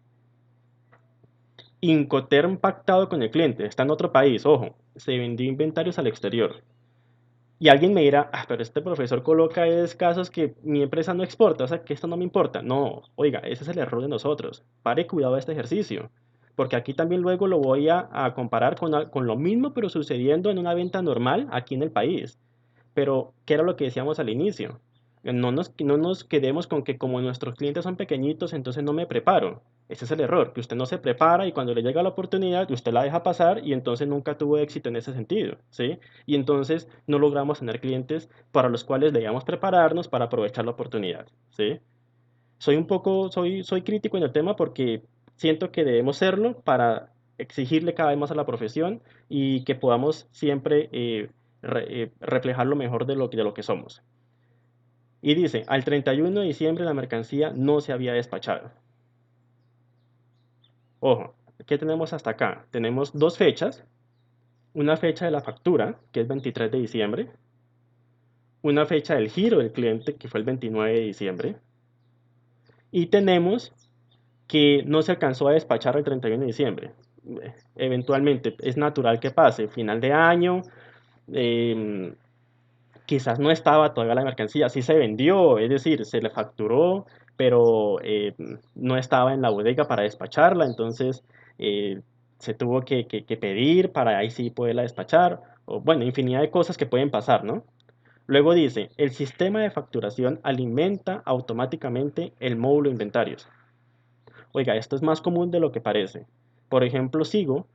Incoterm pactado con el cliente, está en otro país, ojo, se vendió inventarios al exterior. Y alguien me dirá, pero este profesor coloca es casos que mi empresa no exporta, o sea que esto no me importa. No, oiga, ese es el error de nosotros. Pare cuidado a este ejercicio, porque aquí también luego lo voy a comparar con lo mismo, pero sucediendo en una venta normal aquí en el país. Pero, ¿qué era lo que decíamos al inicio? No nos quedemos con que como nuestros clientes son pequeñitos, entonces no me preparo. Ese es el error, que usted no se prepara y cuando le llega la oportunidad, usted la deja pasar y entonces nunca tuvo éxito en ese sentido, ¿sí? Y entonces no logramos tener clientes para los cuales debíamos prepararnos para aprovechar la oportunidad, ¿sí? Soy crítico en el tema porque siento que debemos serlo para exigirle cada vez más a la profesión y que podamos siempre reflejar lo mejor de lo que somos. Y dice, al 31 de diciembre la mercancía no se había despachado. Ojo, ¿qué tenemos hasta acá? Tenemos dos fechas, una fecha de la factura, que es 23 de diciembre, una fecha del giro del cliente, que fue el 29 de diciembre, y tenemos que no se alcanzó a despachar el 31 de diciembre. Eventualmente es natural que pase, final de año, eh, quizás no estaba todavía la mercancía, sí se vendió, es decir, se le facturó, pero no estaba en la bodega para despacharla, entonces eh, se tuvo que pedir para ahí sí poderla despachar, o bueno, infinidad de cosas que pueden pasar, ¿no? Luego dice, el sistema de facturación alimenta automáticamente el módulo inventarios. Oiga, esto es más común de lo que parece. Por ejemplo, Sigo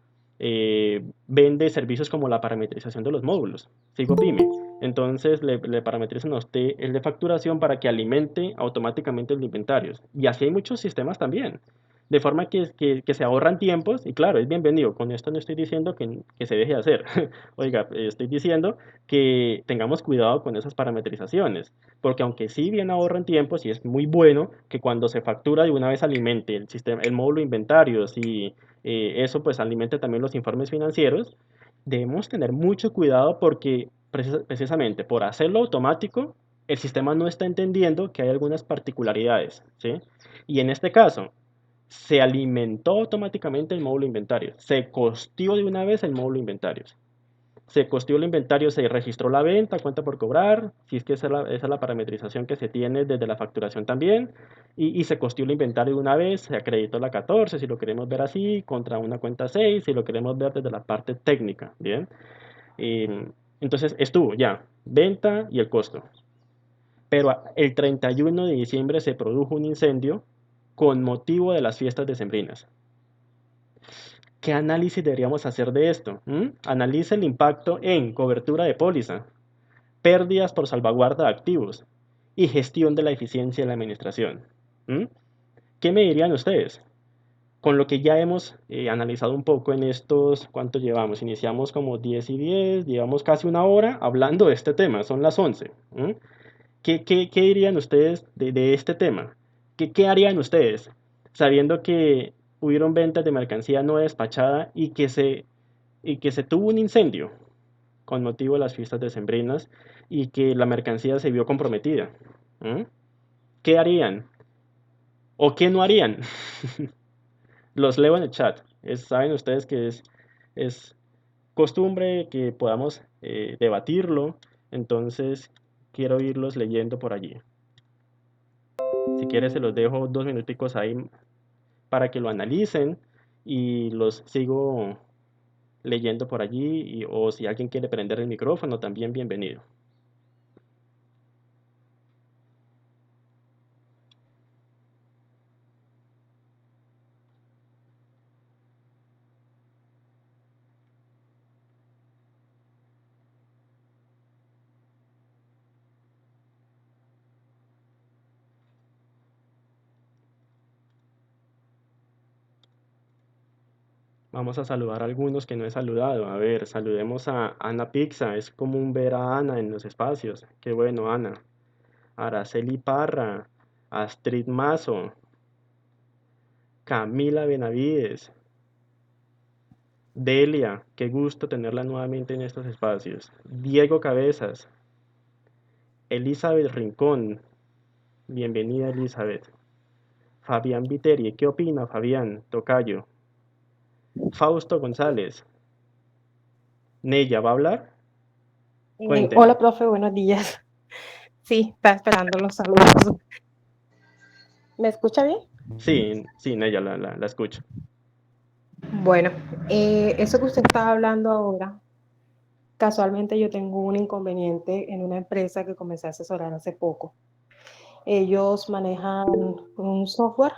vende servicios como la parametrización de los módulos. Sigo Pyme. Entonces le parametrizan a usted el de facturación para que alimente automáticamente el inventario. Y así hay muchos sistemas también. De forma que se ahorran tiempos y claro, es bienvenido. Con esto no estoy diciendo que se deje de hacer. Oiga, estoy diciendo que tengamos cuidado con esas parametrizaciones. Porque aunque sí bien ahorran tiempos y es muy bueno que cuando se factura de una vez alimente el sistema, el módulo inventarios y eso pues alimente también los informes financieros, debemos tener mucho cuidado porque precisamente por hacerlo automático, el sistema no está entendiendo que hay algunas particularidades, ¿sí? Y en este caso, se alimentó automáticamente el módulo inventarios, se costeó de una vez el módulo inventarios. Se costeó el inventario, se registró la venta, cuenta por cobrar, si es que esa es la parametrización que se tiene desde la facturación también, y se costeó el inventario de una vez, se acreditó la 14, si lo queremos ver así, contra una cuenta 6, si lo queremos ver desde la parte técnica, ¿bien? Entonces estuvo ya, venta y el costo. Pero el 31 de diciembre se produjo un incendio con motivo de las fiestas decembrinas. ¿Qué análisis deberíamos hacer de esto? Analice el impacto en cobertura de póliza, pérdidas por salvaguarda de activos y gestión de la eficiencia de la administración. ¿Mm? ¿Qué me dirían ustedes? Con lo que ya hemos analizado un poco en estos, ¿cuánto llevamos? Iniciamos como 10 y 10, llevamos casi una hora hablando de este tema, son las 11. ¿Qué dirían ustedes de este tema? ¿Qué harían ustedes sabiendo que hubieron ventas de mercancía no despachada y que se tuvo un incendio con motivo de las fiestas decembrinas y que la mercancía se vio comprometida? ¿Mm? ¿Qué harían? ¿O qué no harían? Los leo en el chat. Saben ustedes que es costumbre que podamos debatirlo, entonces quiero irlos leyendo por allí. Si quieres, se los dejo 2 minuticos ahí para que lo analicen y los sigo leyendo por allí, o si alguien quiere prender el micrófono, también bienvenido. Vamos a saludar a algunos que no he saludado. A ver, saludemos a Ana Pixa. Es común ver a Ana en los espacios. Qué bueno, Ana. Araceli Parra, Astrid Mazo, Camila Benavides, Delia, qué gusto tenerla nuevamente en estos espacios. Diego Cabezas, Elizabeth Rincón, bienvenida Elizabeth. Fabián Viteri, ¿qué opina Fabián? Tocayo. Fausto González, Nella, ¿va a hablar? Hola, Cuénteme. profe, buenos días. Sí, está esperando los saludos. ¿Me escucha bien? Sí, sí, Nella, la escucho. Bueno, eso que usted estaba hablando ahora, casualmente yo tengo un inconveniente en una empresa que comencé a asesorar hace poco. Ellos manejan un software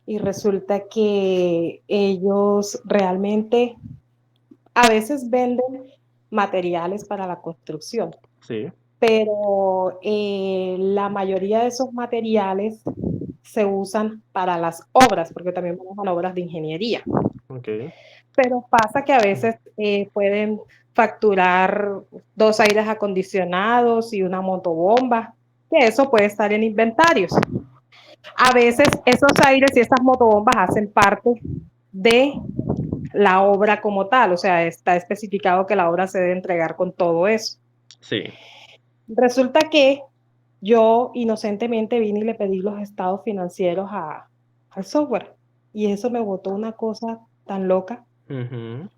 y resulta que ellos realmente a veces venden materiales para la construcción, Sí, pero la mayoría de esos materiales se usan para las obras, porque también manejan obras de ingeniería. ok. Pero pasa que a veces pueden facturar 2 aires acondicionados y una motobomba, que eso puede estar en inventarios. A veces esos aires y esas motobombas hacen parte de la obra como tal, o sea, está especificado que la obra se debe entregar con todo eso. Sí. Resulta que yo inocentemente vine y le pedí los estados financieros al software y eso me botó una cosa tan loca. Ujú.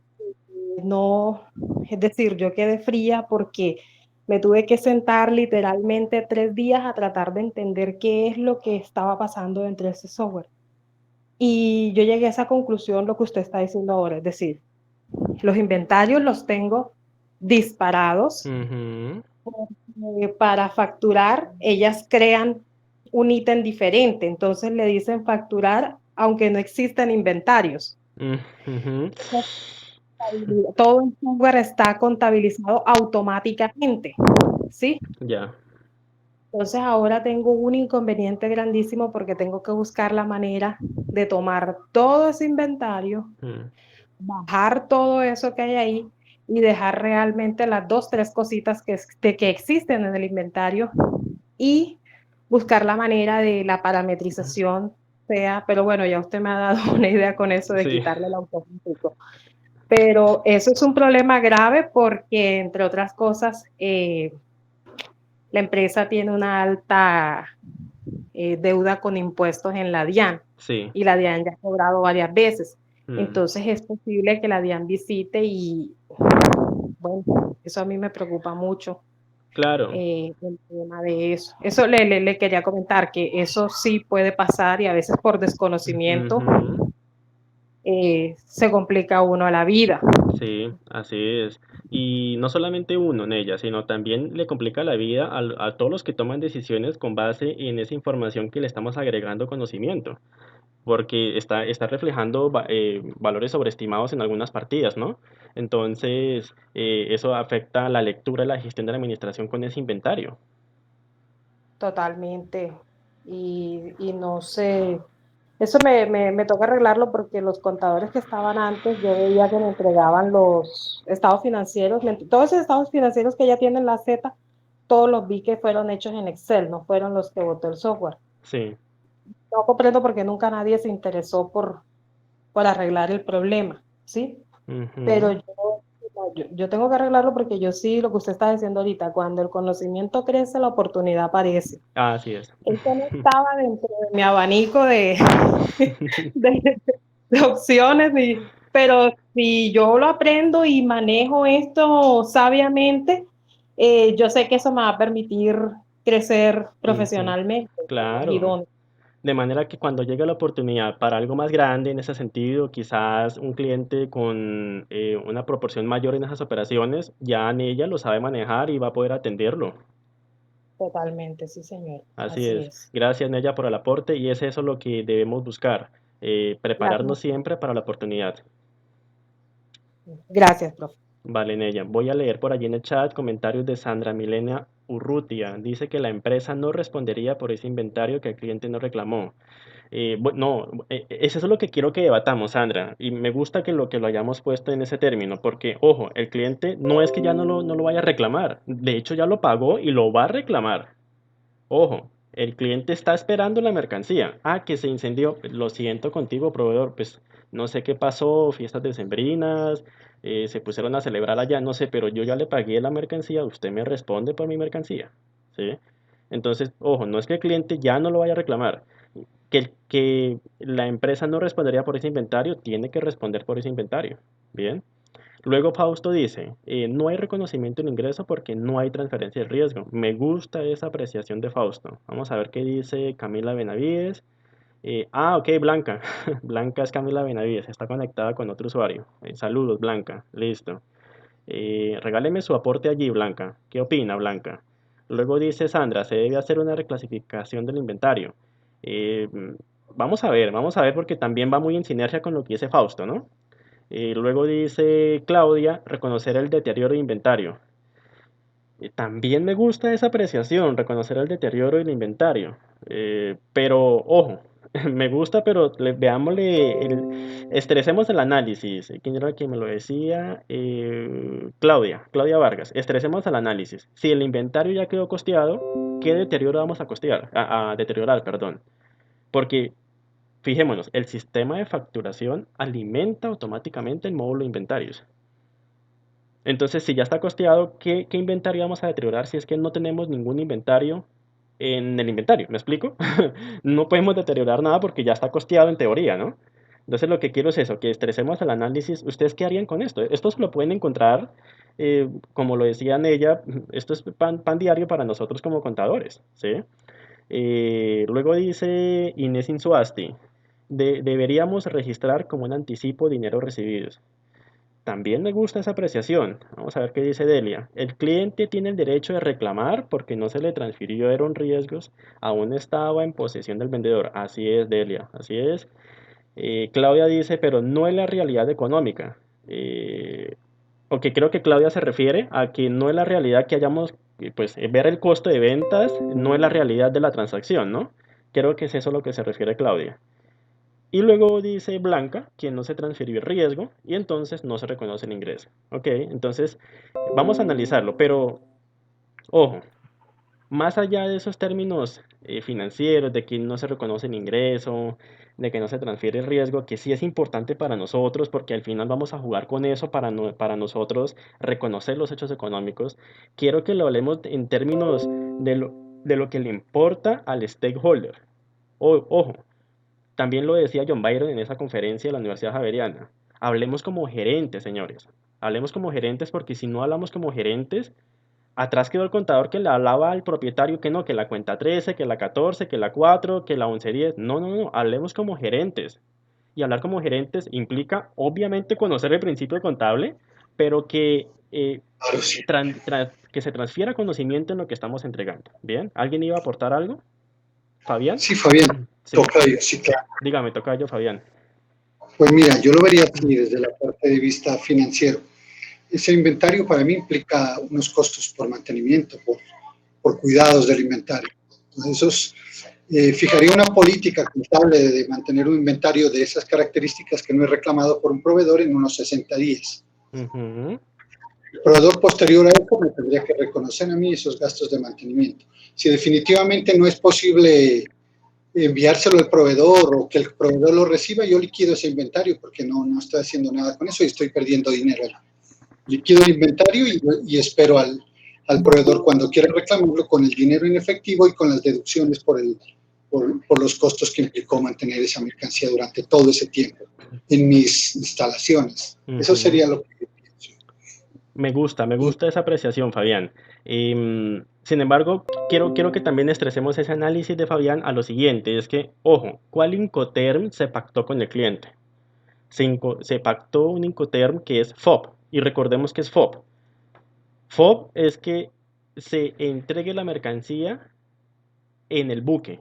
No, es decir, yo quedé fría porque me tuve que sentar literalmente 3 días a tratar de entender qué es lo que estaba pasando dentro de ese software. Y yo llegué a esa conclusión, lo que usted está diciendo ahora, es decir, los inventarios los tengo disparados. Ujú. Para facturar, ellas crean un ítem diferente, entonces le dicen facturar aunque no existan inventarios. Ujú. Todo el software está contabilizado automáticamente, ¿sí? Ya. Entonces ahora tengo un inconveniente grandísimo porque tengo que buscar la manera de tomar todo ese inventario, Mm. bajar todo eso que hay ahí y dejar realmente las dos, tres cositas que existen en el inventario y buscar la manera de la parametrización sea, pero bueno, ya usted me ha dado una idea con eso de Sí, quitarle el automático. Pero eso es un problema grave porque, entre otras cosas, la empresa tiene una alta deuda con impuestos en la DIAN sí. y la DIAN ya ha cobrado varias veces. Mm. Entonces es posible que la DIAN visite y, bueno, eso a mí me preocupa mucho. Claro. El tema de eso. Eso le quería comentar, que eso sí puede pasar y a veces por desconocimiento Ujú. se complica uno la vida. Sí, así es. Y no solamente uno en ella, sino también le complica la vida a todos los que toman decisiones con base en esa información que le estamos agregando conocimiento, porque está reflejando valores sobreestimados en algunas partidas, ¿no? Entonces, eso afecta la lectura y la gestión de la administración con ese inventario. Totalmente. Y no sé, eso me toca arreglarlo porque los contadores que estaban antes, yo veía que me entregaban los estados financieros, todos esos estados financieros que ya tienen la Z, todos los vi que fueron hechos en Excel, no fueron los que botó el software. Sí. No comprendo por qué nunca nadie se interesó por arreglar el problema, ¿sí? Pero Ujú. yo tengo que arreglarlo porque yo sí, lo que usted está diciendo ahorita, cuando el conocimiento crece, la oportunidad aparece. Así es. Eso no estaba dentro de mi abanico de, de opciones pero si yo lo aprendo y manejo esto sabiamente, yo sé que eso me va a permitir crecer Ujú. profesionalmente, ¿verdad? Claro. De manera que cuando llegue la oportunidad para algo más grande en ese sentido, quizás un cliente con una proporción mayor en esas operaciones, ya en ella lo sabe manejar y va a poder atenderlo. Totalmente, sí, señor. Así Así es. es. Gracias, Nella, por el aporte y es eso lo que debemos buscar, Gracias. prepararnos siempre para la oportunidad. Gracias, profe. Vale, Nella. Voy a leer por allí en el chat comentarios de Sandra Milena Urrutia. Dice que la empresa no respondería por ese inventario que el cliente no reclamó. No, eso es lo que quiero que debatamos, Sandra, y me gusta que lo hayamos puesto en ese término, porque, ojo, el cliente no es que ya no lo vaya a reclamar, de hecho ya lo pagó y lo va a reclamar. Ojo, el cliente está esperando la mercancía. Ah, que se incendió. Lo siento contigo, proveedor. Pues no sé qué pasó, fiestas decembrinas, se pusieron a celebrar allá, no sé, pero yo ya le pagué la mercancía, usted me responde por mi mercancía. ¿Sí? Entonces, ojo, no es que el cliente ya no lo vaya a reclamar. Que la empresa no respondería por ese inventario, tiene que responder por ese inventario. Bien. Luego Fausto dice, no hay reconocimiento en ingreso porque no hay transferencia de riesgo. Me gusta esa apreciación de Fausto. Vamos a ver qué dice Camila Benavides. Ok, Blanca. Blanca es Camila Benavides, está conectada con otro usuario. Saludos, Blanca. Listo. Regáleme su aporte allí, Blanca. ¿Qué opina, Blanca? Luego dice Sandra, se debe hacer una reclasificación del inventario. Eh, vamos a ver porque también va muy en sinergia con lo que dice Fausto, ¿no? Luego dice Claudia, reconocer el deterioro de inventario. También me gusta esa apreciación, reconocer el deterioro del inventario. Pero, ojo, me gusta, pero veámosle, estresemos el análisis. ¿Quién era quien me lo decía? Claudia Vargas. Estresemos el análisis. Si el inventario ya quedó costeado, ¿qué deterioro vamos a costear? A deteriorar, perdón. Porque fijémonos, el sistema de facturación alimenta automáticamente el módulo de inventarios. Entonces, si ya está costeado, ¿qué inventario vamos a deteriorar si es que no tenemos ningún inventario en el inventario? ¿Me explico? No podemos deteriorar nada porque ya está costeado en teoría, ¿no? Entonces, lo que quiero es eso, que estresemos el análisis. ¿Ustedes qué harían con esto? Esto se lo pueden encontrar, como lo decían ella, esto es pan diario para nosotros como contadores, ¿sí? Luego dice Inés Insuasti, deberíamos registrar como un anticipo dinero recibidos. También me gusta esa apreciación. Vamos a ver qué dice Delia. El cliente tiene el derecho de reclamar porque no se le transfirieron riesgos, aún estaba en posesión del vendedor. Así es, Delia, así es. Claudia dice, pero no es la realidad económica. Ok, creo que Claudia se refiere a que no es la realidad que hayamos, pues, ver el costo de ventas, no es la realidad de la transacción, ¿no? Creo que es eso a lo que se refiere Claudia. Y luego dice Blanca que no se transfirió el riesgo y entonces no se reconoce el ingreso. Ok, entonces vamos a analizarlo, pero ojo, más allá de esos términos financieros, de que no se reconoce el ingreso, de que no se transfiere el riesgo, que sí es importante para nosotros porque al final vamos a jugar con eso para, para nosotros reconocer los hechos económicos, quiero que lo hablemos en términos de lo que le importa al stakeholder. Ojo, también lo decía John Byron en esa conferencia de la Universidad Javeriana. Hablemos como gerentes, señores. Hablemos como gerentes porque si no hablamos como gerentes, atrás quedó el contador que le hablaba al propietario que no, que la cuenta 13, que la 14, que la 4, que la 1110. No, no, no. Hablemos como gerentes. Y hablar como gerentes implica, obviamente, conocer el principio contable, pero que, Claro, sí. que se transfiera conocimiento en lo que estamos entregando. ¿Bien? ¿Alguien iba a aportar algo? ¿Fabián? Sí, Fabián, Sí. toca yo, sí, claro. Dígame, toca yo, Fabián. Pues mira, yo lo vería así desde la parte de vista financiero. Ese inventario para mí implica unos costos por mantenimiento, por cuidados del inventario. Entonces, fijaría una política contable de mantener un inventario de esas características que no es reclamado por un proveedor en unos 60 días. Ujú. El proveedor posterior a eso me tendría que reconocer a mí esos gastos de mantenimiento. Si definitivamente no es posible enviárselo al proveedor o que el proveedor lo reciba, yo liquido ese inventario porque no estoy haciendo nada con eso y estoy perdiendo dinero. Liquido el inventario y espero al proveedor cuando quiera reclamarlo con el dinero en efectivo y con las deducciones por por los costos que implicó mantener esa mercancía durante todo ese tiempo en mis instalaciones. Eso sería lo que yo pienso. Me gusta esa apreciación, Fabián. Sin embargo, quiero que también estresemos ese análisis de Fabián a lo siguiente, es que, ojo, ¿cuál Incoterm se pactó con el cliente? Se pactó un Incoterm que es FOB, y recordemos que es FOB. FOB es que se entregue la mercancía en el buque.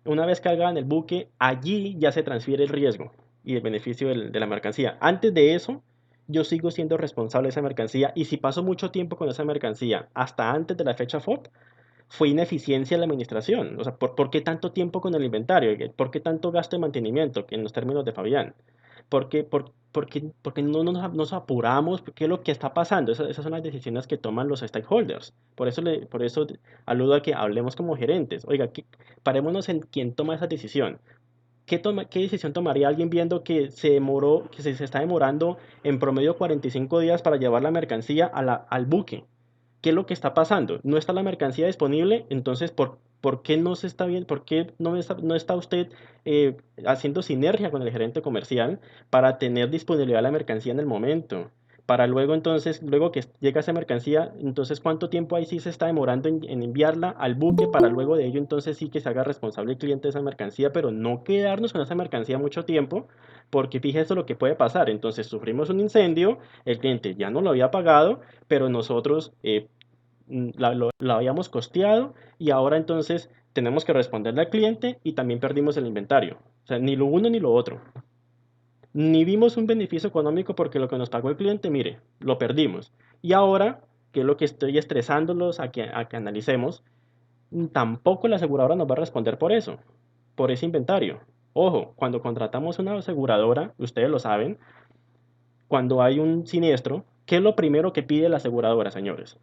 Una vez cargada en el buque, allí ya se transfiere el riesgo y el beneficio de la mercancía. Antes de eso, yo sigo siendo responsable de esa mercancía, y si paso mucho tiempo con esa mercancía hasta antes de la fecha FOB, fue ineficiencia de la administración. O sea, ¿por qué tanto tiempo con el inventario? ¿Por qué tanto gasto de mantenimiento? En los términos de Fabián. ¿Por qué no nos apuramos? ¿Qué es lo que está pasando? Esas son las decisiones que toman los stakeholders. Por eso aludo a que hablemos como gerentes. Oiga, parémonos en quién toma esa decisión. ¿Qué decisión tomaría alguien viendo que se está demorando en promedio 45 días para llevar la mercancía al buque? ¿Qué es lo que está pasando? ¿No está la mercancía disponible? Entonces, ¿por qué no se está bien? ¿Por qué no está usted haciendo sinergia con el gerente comercial para tener disponibilidad de la mercancía en el momento? Para luego, entonces, luego que llega esa mercancía, entonces, ¿cuánto tiempo ahí sí se está demorando en enviarla al buque para luego de ello, entonces sí que se haga responsable el cliente de esa mercancía, pero no quedarnos con esa mercancía mucho tiempo, porque fíjese lo que puede pasar. Entonces, sufrimos un incendio, el cliente ya no lo había pagado, pero nosotros la habíamos costeado, y ahora entonces tenemos que responderle al cliente y también perdimos el inventario. O sea, ni lo uno ni lo otro. Ni vimos un beneficio económico porque lo que nos pagó el cliente, mire, lo perdimos. Y ahora, que es lo que estoy estresándolos a que analicemos, tampoco la aseguradora nos va a responder por eso, por ese inventario. Ojo, cuando contratamos una aseguradora, ustedes lo saben, cuando hay un siniestro, ¿qué es lo primero que pide la aseguradora, señores?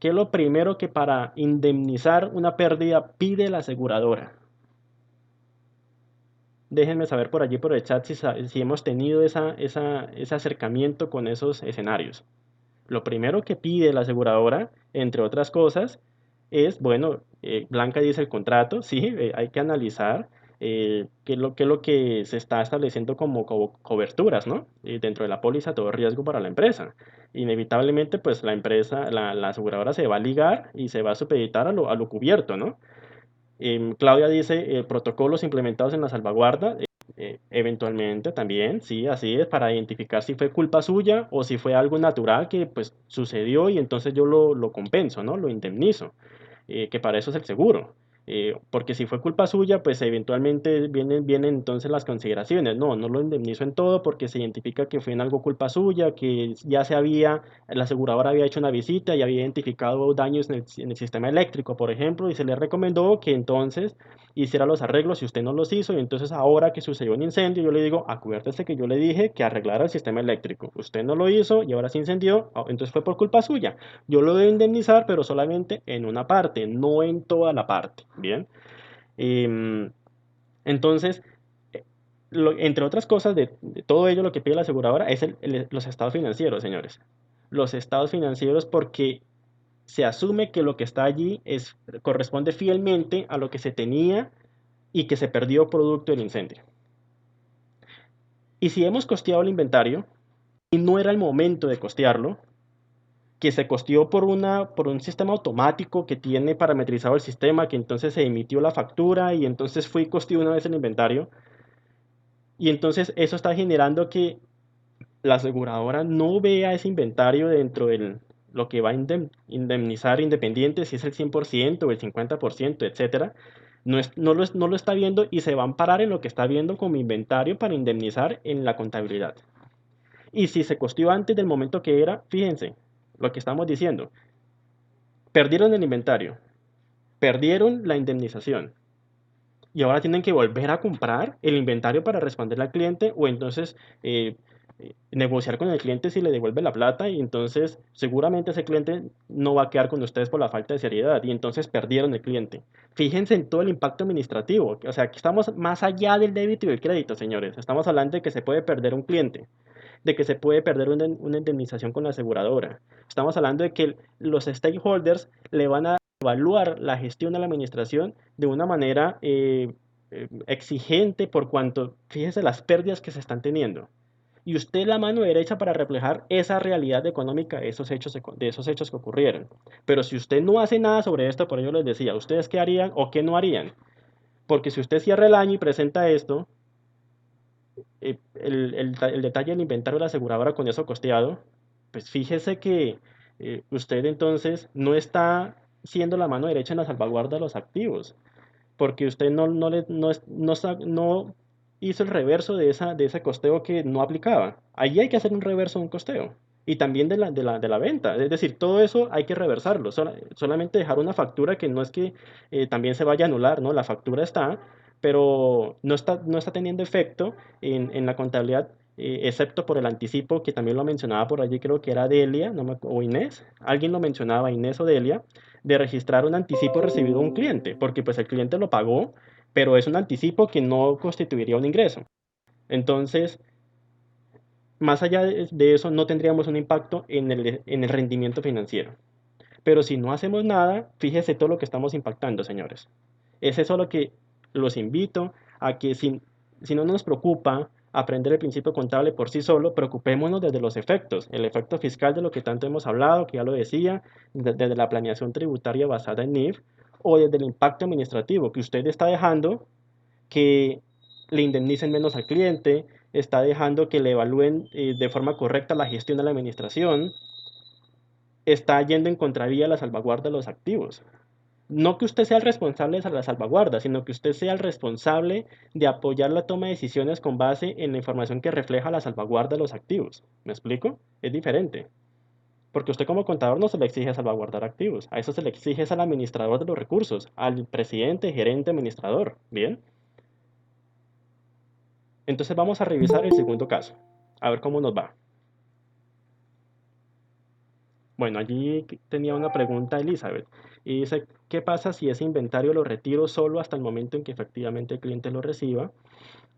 ¿Qué es lo primero que para indemnizar una pérdida pide la aseguradora? Déjenme saber por allí por el chat si hemos tenido ese acercamiento con esos escenarios. Lo primero que pide la aseguradora, entre otras cosas, es, bueno, Blanca dice el contrato, sí, hay que analizar qué es lo que se está estableciendo como coberturas, ¿no? Dentro de la póliza, todo riesgo para la empresa. Inevitablemente, pues la empresa, la aseguradora se va a ligar y se va a supeditar a lo cubierto, ¿no? Claudia dice, protocolos implementados en la salvaguarda, eventualmente también, sí, así es, para identificar si fue culpa suya o si fue algo natural que pues sucedió, y entonces yo lo compenso, ¿no? Lo indemnizo, que para eso es el seguro. Porque si fue culpa suya, pues eventualmente vienen entonces las consideraciones. No lo indemnizo en todo porque se identifica que fue en algo culpa suya, que la aseguradora había hecho una visita y había identificado daños en el sistema eléctrico, por ejemplo, y se le recomendó que entonces hiciera los arreglos y usted no los hizo, y entonces ahora que sucedió un incendio, yo le digo, acuérdese que yo le dije que arreglara el sistema eléctrico. Usted no lo hizo y ahora se incendió, entonces fue por culpa suya. Yo lo debo indemnizar, pero solamente en una parte, no en toda la parte. Bien. Em, entonces, eh, entre otras cosas de todo ello, lo que pide la aseguradora es los estados financieros, señores. Los estados financieros, porque se asume que lo que está allí corresponde fielmente a lo que se tenía y que se perdió producto del incendio. Y si hemos costeado el inventario y no era el momento de costearlo, que se costeó por un sistema automático que tiene parametrizado el sistema, que entonces se emitió la factura y entonces fue y costeó una vez el inventario. Y entonces eso está generando que la aseguradora no vea ese inventario dentro de lo que va a indemnizar independiente, si es el 100% o el 50%, etcétera. No lo está viendo y se va a amparar en lo que está viendo como inventario para indemnizar en la contabilidad. Y si se costeó antes del momento que era, fíjense lo que estamos diciendo. Perdieron el inventario, perdieron la indemnización, y ahora tienen que volver a comprar el inventario para responderle al cliente, o entonces negociar con el cliente si le devuelve la plata, y entonces seguramente ese cliente no va a quedar con ustedes por la falta de seriedad, y entonces perdieron el cliente. Fíjense en todo el impacto administrativo, o sea, que estamos más allá del débito y del crédito, señores. Estamos hablando de que se puede perder un cliente, de que se puede perder una indemnización con la aseguradora. Estamos hablando de que los stakeholders le van a evaluar la gestión de la administración de una manera exigente por cuanto, fíjese las pérdidas que se están teniendo. Y usted es la mano derecha para reflejar esa realidad económica de esos hechos que ocurrieron. Pero si usted no hace nada sobre esto, por ello les decía, ¿ustedes qué harían o qué no harían? Porque si usted cierra el año y presenta esto, el detalle del inventario de la aseguradora con eso costeado, pues fíjese que usted entonces no está siendo la mano derecha en la salvaguarda de los activos, porque usted no hizo el reverso de ese costeo que no aplicaba. Allí hay que hacer un reverso de un costeo. Y también de la venta. Es decir, todo eso hay que reversarlo. Solamente dejar una factura que no es que también se vaya a anular, ¿no? La factura está, pero no está teniendo efecto en la contabilidad, excepto por el anticipo, que también lo mencionaba por allí, creo que era Delia, o Inés. Alguien lo mencionaba, Inés o Delia, de registrar un anticipo recibido de un cliente, porque pues el cliente lo pagó, pero es un anticipo que no constituiría un ingreso. Entonces, más allá de eso, no tendríamos un impacto en el rendimiento financiero. Pero si no hacemos nada, fíjese todo lo que estamos impactando, señores. Es eso lo que los invito a que si no nos preocupa aprender el principio contable por sí solo, preocupémonos desde los efectos. El efecto fiscal de lo que tanto hemos hablado, que ya lo decía, desde la planeación tributaria basada en NIF, o desde el impacto administrativo que usted está dejando que le indemnicen menos al cliente, está dejando que le evalúen de forma correcta la gestión de la administración, está yendo en contravía a la salvaguarda de los activos. No que usted sea el responsable de la salvaguarda, sino que usted sea el responsable de apoyar la toma de decisiones con base en la información que refleja la salvaguarda de los activos. ¿Me explico? Es diferente. Porque usted como contador no se le exige salvaguardar activos. A eso se le exige al administrador de los recursos, al presidente, gerente, administrador. ¿Bien? Entonces vamos a revisar el segundo caso. A ver cómo nos va. Bueno, allí tenía una pregunta Elizabeth. Y dice, ¿qué pasa si ese inventario lo retiro solo hasta el momento en que efectivamente el cliente lo reciba?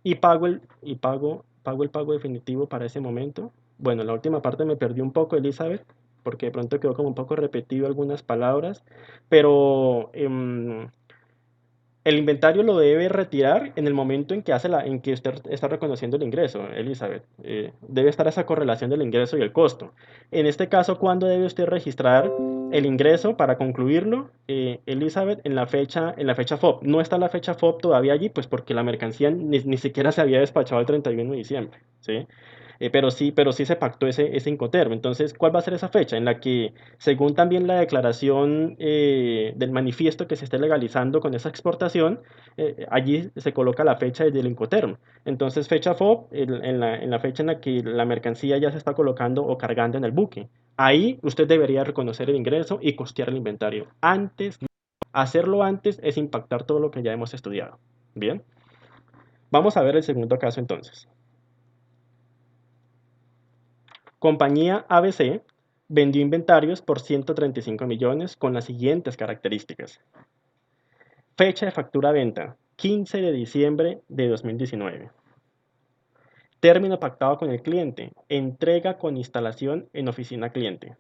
Y pago el pago definitivo para ese momento. Bueno, la última parte me perdí un poco, Elizabeth, porque de pronto quedó como un poco repetido algunas palabras, pero el inventario lo debe retirar en el momento en que usted está reconociendo el ingreso, Elizabeth. Debe estar esa correlación del ingreso y el costo. En este caso, ¿cuándo debe usted registrar el ingreso para concluirlo, Elizabeth? En la fecha FOB. No está la fecha FOB todavía allí, pues porque la mercancía ni siquiera se había despachado el 31 de diciembre, ¿sí? Pero sí se pactó ese Incoterm. Entonces, ¿cuál va a ser esa fecha? En la que, según también la declaración del manifiesto que se esté legalizando con esa exportación, allí se coloca la fecha del Incoterm. Entonces, fecha FOB, en la fecha en la que la mercancía ya se está colocando o cargando en el buque. Ahí usted debería reconocer el ingreso y costear el inventario. Hacerlo antes es impactar todo lo que ya hemos estudiado. Bien, vamos a ver el segundo caso entonces. Compañía ABC vendió inventarios por 135 millones con las siguientes características. Fecha de factura venta, 15 de diciembre de 2019. Término pactado con el cliente, entrega con instalación en oficina cliente.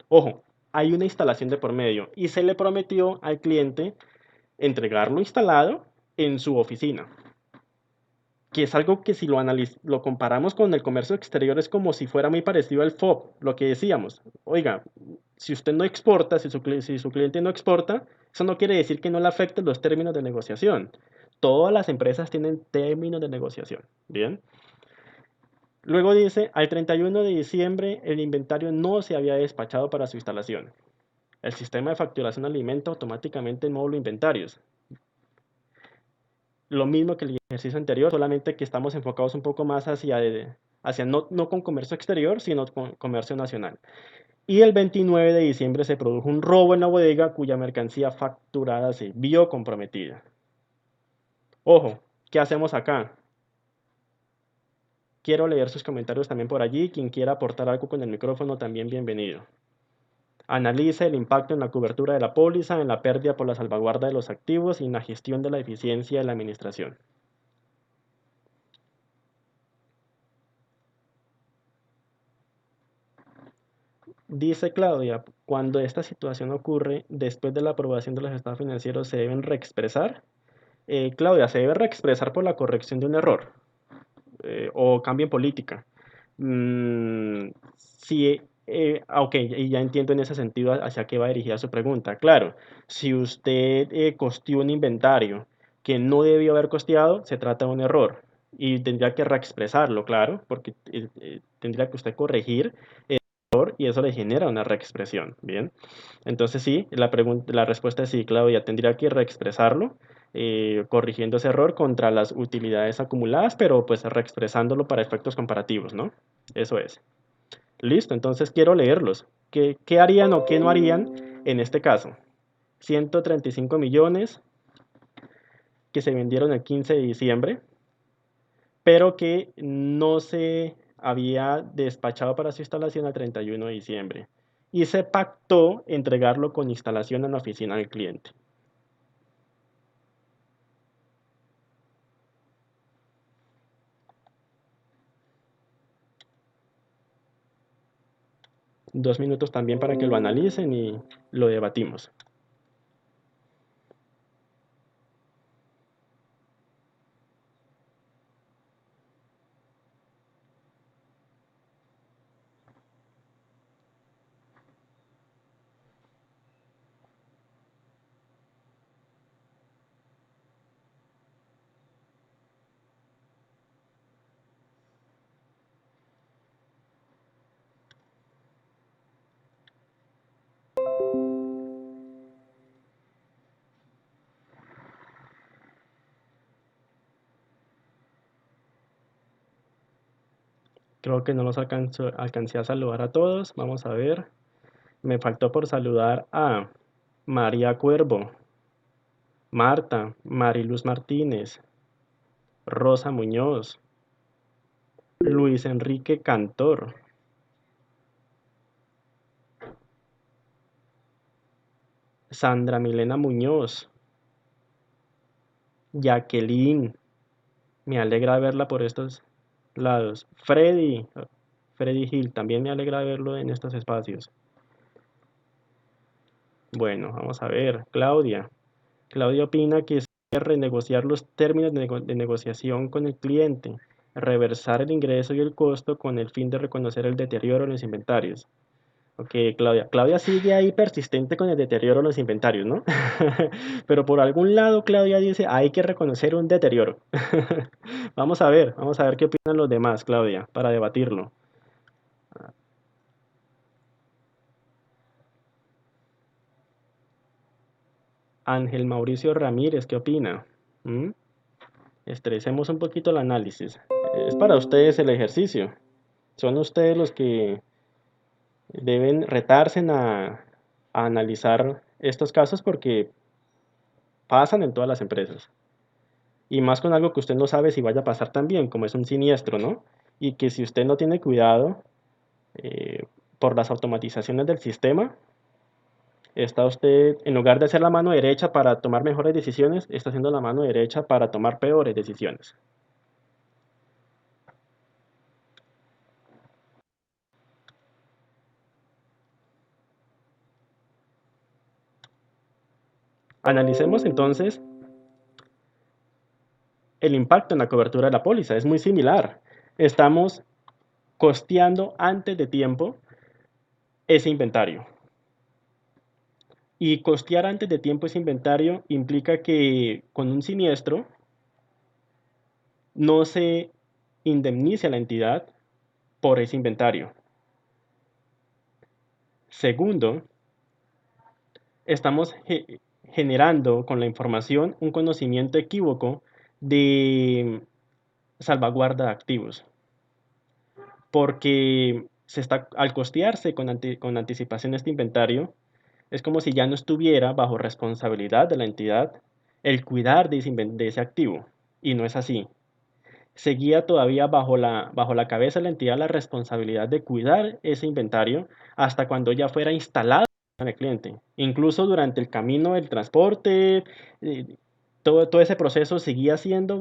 Ojo, hay una instalación de por medio y se le prometió al cliente entregarlo instalado en su oficina, que es algo que si lo comparamos con el comercio exterior es como si fuera muy parecido al FOB, lo que decíamos. Oiga, si usted no exporta, si su cliente no exporta, eso no quiere decir que no le afecten los términos de negociación. Todas las empresas tienen términos de negociación. Bien. Luego dice, al 31 de diciembre el inventario no se había despachado para su instalación. El sistema de facturación alimenta automáticamente el módulo inventarios. Lo mismo que el ejercicio anterior, solamente que estamos enfocados un poco más hacia no con comercio exterior, sino con comercio nacional. Y el 29 de diciembre se produjo un robo en la bodega cuya mercancía facturada se vio comprometida. Ojo, ¿qué hacemos acá? Quiero leer sus comentarios también por allí. Quien quiera aportar algo con el micrófono, también bienvenido. Analiza el impacto en la cobertura de la póliza, en la pérdida por la salvaguarda de los activos y en la gestión de la eficiencia de la administración. Dice Claudia, cuando esta situación ocurre después de la aprobación de los estados financieros, ¿se deben reexpresar? Claudia, se debe reexpresar por la corrección de un error o cambio en política. Sí, ok, y ya entiendo en ese sentido hacia qué va dirigida su pregunta. Claro, si usted costeó un inventario que no debió haber costeado, se trata de un error y tendría que reexpresarlo, claro, porque tendría que usted corregir el error y eso le genera una reexpresión, ¿bien? Entonces sí, la respuesta es sí, Claudia, tendría que reexpresarlo, corrigiendo ese error contra las utilidades acumuladas, pero pues reexpresándolo para efectos comparativos, ¿no? Eso es. Listo, entonces quiero leerlos. ¿Qué harían o qué no harían en este caso? 135 millones que se vendieron el 15 de diciembre, pero que no se había despachado para su instalación el 31 de diciembre. Y se pactó entregarlo con instalación en la oficina del cliente. Dos minutos también para que lo analicen y lo debatimos. Creo que no los alcancé a saludar a todos. Vamos a ver. Me faltó por saludar a María Cuervo, Marta, Mariluz Martínez, Rosa Muñoz, Luis Enrique Cantor, Sandra Milena Muñoz, Jacqueline. Me alegra verla por estos lados. Freddy Hill, también me alegra verlo en estos espacios. Bueno, vamos a ver. Claudia. Claudia opina que se debe renegociar los términos de negociación con el cliente, reversar el ingreso y el costo con el fin de reconocer el deterioro en los inventarios. Ok, Claudia. Claudia sigue ahí persistente con el deterioro en los inventarios, ¿no? Pero por algún lado Claudia dice, hay que reconocer un deterioro. Vamos a ver qué opinan los demás, Claudia, para debatirlo. Ángel Mauricio Ramírez, ¿qué opina? ¿Mm? Estresemos un poquito el análisis. Es para ustedes el ejercicio. Son ustedes los que deben retarse a analizar estos casos porque pasan en todas las empresas. Y más con algo que usted no sabe si vaya a pasar también, como es un siniestro, ¿no? Y que si usted no tiene cuidado por las automatizaciones del sistema, está usted, en lugar de hacer la mano derecha para tomar mejores decisiones, está haciendo la mano derecha para tomar peores decisiones. Analicemos entonces el impacto en la cobertura de la póliza. Es muy similar. Estamos costeando antes de tiempo ese inventario. Y costear antes de tiempo ese inventario implica que con un siniestro no se indemnice a la entidad por ese inventario. Segundo, estamos generando con la información un conocimiento equívoco de salvaguarda de activos, porque al costearse con anticipación este inventario, es como si ya no estuviera bajo responsabilidad de la entidad el cuidar de ese activo, y no es así. Seguía todavía bajo la cabeza de la entidad la responsabilidad de cuidar ese inventario hasta cuando ya fuera instalado en el cliente. Incluso durante el camino del transporte, todo ese proceso seguía estando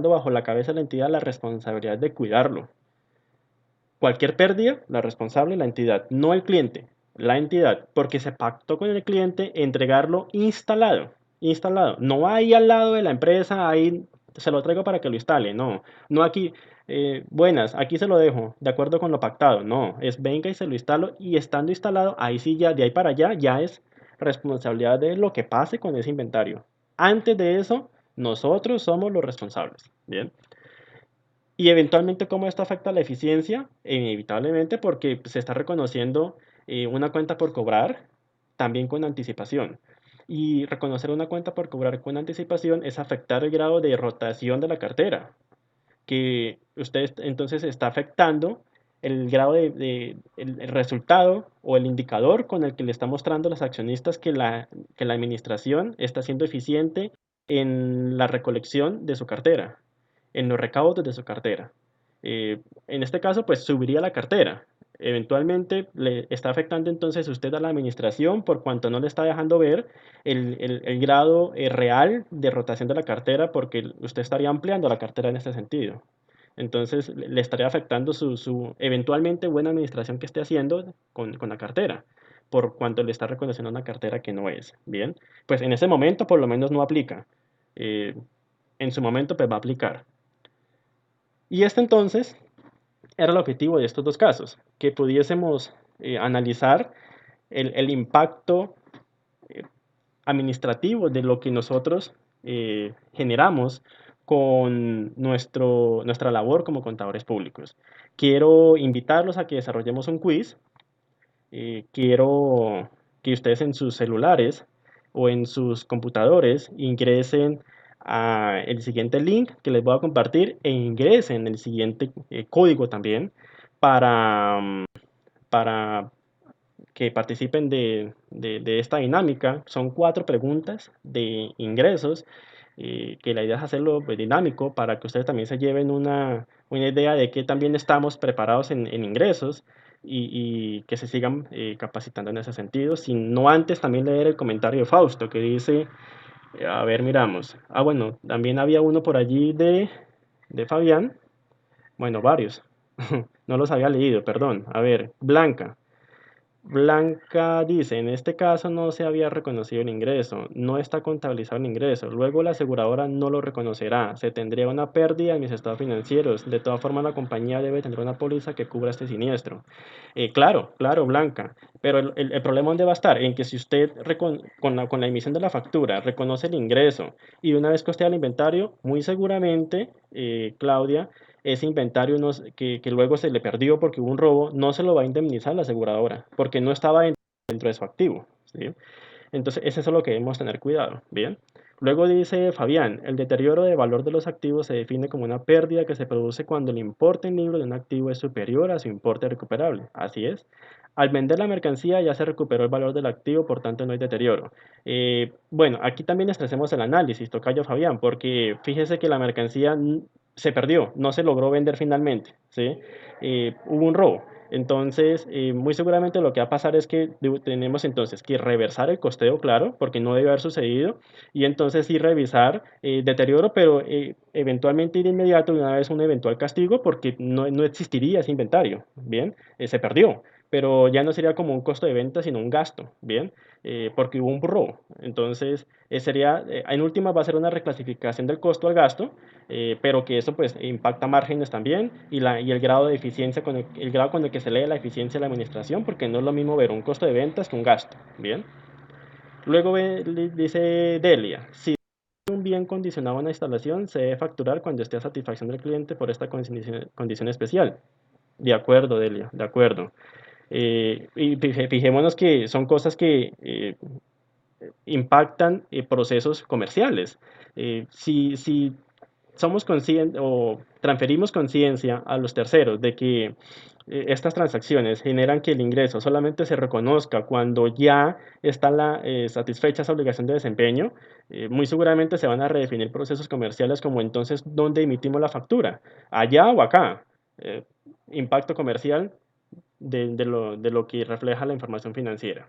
bajo la cabeza de la entidad la responsabilidad de cuidarlo. Cualquier pérdida, la responsable, la entidad, no el cliente, la entidad, porque se pactó con el cliente entregarlo instalado, instalado, no ahí al lado de la empresa, ahí se lo traigo para que lo instale, no, no aquí, buenas, aquí se lo dejo, de acuerdo con lo pactado, no, es venga y se lo instalo y estando instalado, ahí sí ya, de ahí para allá, ya es responsabilidad de lo que pase con ese inventario. Antes de eso, nosotros somos los responsables, ¿bien? Y eventualmente, ¿cómo esto afecta la eficiencia? Inevitablemente porque se está reconociendo una cuenta por cobrar también con anticipación. Y reconocer una cuenta por cobrar con anticipación es afectar el grado de rotación de la cartera, que usted entonces está afectando el grado el resultado o el indicador con el que le está mostrando a los accionistas que la administración está siendo eficiente en la recolección de su cartera, en los recaudos de su cartera. En este caso, pues subiría la cartera. Eventualmente le está afectando entonces usted a la administración por cuanto no le está dejando ver el grado real de rotación de la cartera porque usted estaría ampliando la cartera en este sentido. Entonces le estaría afectando su eventualmente buena administración que esté haciendo con la cartera por cuanto le está reconociendo una cartera que no es. Bien, pues en ese momento por lo menos no aplica. Eh, en su momento pues va a aplicar. Y este entonces era el objetivo de estos dos casos, que pudiésemos analizar el impacto eh, administrativo de lo que nosotros generamos con nuestra labor como contadores públicos. Quiero invitarlos a que desarrollemos un quiz. Quiero que ustedes en sus celulares o en sus computadores ingresen a el siguiente link que les voy a compartir e ingresen el siguiente código también para, para que participen de esta dinámica. Son 4 preguntas de ingresos, que la idea es hacerlo pues, dinámico para que ustedes también se lleven una idea de que también estamos preparados en ingresos y que se sigan capacitando en ese sentido, sin no antes también leer el comentario de Fausto que dice, a ver, miramos, bueno, también había uno por allí de Fabián, bueno, varios, no los había leído, perdón, a ver, Blanca. Blanca dice, en este caso no se había reconocido el ingreso, no está contabilizado el ingreso, luego la aseguradora no lo reconocerá, se tendría una pérdida en mis estados financieros, de todas formas la compañía debe tener una póliza que cubra este siniestro. Claro, claro, Blanca, pero el problema dónde va a estar, en que si usted con la emisión de la factura reconoce el ingreso y una vez costea el inventario, muy seguramente, Claudia, ese inventario que luego se le perdió porque hubo un robo, no se lo va a indemnizar la aseguradora, porque no estaba dentro de su activo, ¿sí? Entonces, eso es lo que debemos tener cuidado, ¿bien? Luego dice Fabián, el deterioro de valor de los activos se define como una pérdida que se produce cuando el importe en libro de un activo es superior a su importe recuperable. Así es. Al vender la mercancía ya se recuperó el valor del activo, por tanto no hay deterioro. Bueno, aquí también estresemos el análisis, tocayo Fabián, porque fíjese que la mercancía se perdió, no se logró vender finalmente, ¿sí? Hubo un robo. Entonces, muy seguramente lo que va a pasar es que tenemos entonces que reversar el costeo, claro, porque no debe haber sucedido, y entonces sí revisar deterioro, pero eventualmente ir de inmediato de una vez un eventual castigo porque no existiría ese inventario, ¿bien? Se perdió, pero ya no sería como un costo de venta, sino un gasto, ¿bien? Porque hubo un robo. Entonces, en última va a ser una reclasificación del costo al gasto, pero que eso pues impacta márgenes también y el grado de eficiencia, el grado con el que se lee la eficiencia de la administración, porque no es lo mismo ver un costo de ventas que un gasto, ¿bien? Luego dice Delia, si un bien condicionado a una instalación, se debe facturar cuando esté a satisfacción del cliente por esta condición especial. De acuerdo, Delia, de acuerdo. Y fijémonos que son cosas que impactan procesos comerciales. Si somos conscientes o transferimos conciencia a los terceros de que estas transacciones generan que el ingreso solamente se reconozca cuando ya está satisfecha esa obligación de desempeño, muy seguramente se van a redefinir procesos comerciales como entonces dónde emitimos la factura, allá o acá. Eh, Impacto comercial de lo que refleja la información financiera.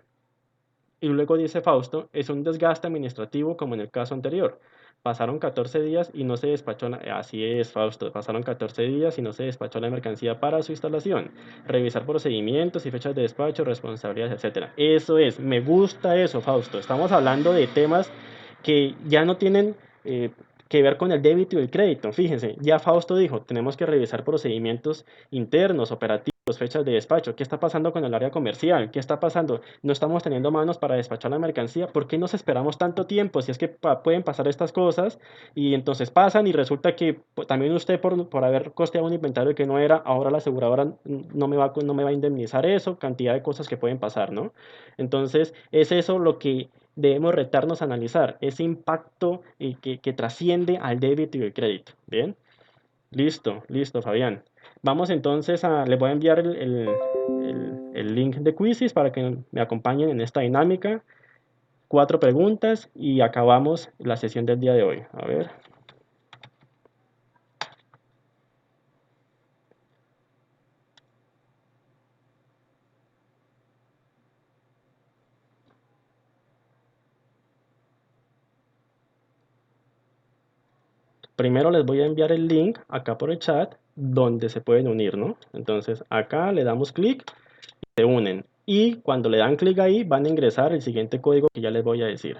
Y luego dice Fausto, es un desgaste administrativo como en el caso anterior. Pasaron 14 días y no se despachó, así es, Fausto, pasaron 14 días y no se despachó la mercancía para su instalación. Revisar procedimientos y fechas de despacho, responsabilidades, etcétera. Eso es, me gusta eso, Fausto. Estamos hablando de temas que ya no tienen que ver con el débito y el crédito. Fíjense, ya Fausto dijo, tenemos que revisar procedimientos internos, operativos, fechas de despacho. ¿Qué está pasando con el área comercial? ¿Qué está pasando? No estamos teniendo manos para despachar la mercancía. ¿Por qué nos esperamos tanto tiempo? Si es que pueden pasar estas cosas y entonces pasan y resulta que también usted por haber costeado un inventario que no era, ahora la aseguradora no me va a indemnizar eso, cantidad de cosas que pueden pasar, ¿no? Entonces, es eso lo que debemos retarnos a analizar, ese impacto que trasciende al débito y el crédito. ¿Bien? Listo, listo, Fabián. Vamos entonces les voy a enviar el link de Quizzes para que me acompañen en esta dinámica. 4 preguntas y acabamos la sesión del día de hoy. A ver. Primero les voy a enviar el link acá por el chat donde se pueden unir, ¿no? Entonces acá le damos clic y se unen. Y cuando le dan clic ahí van a ingresar el siguiente código que ya les voy a decir.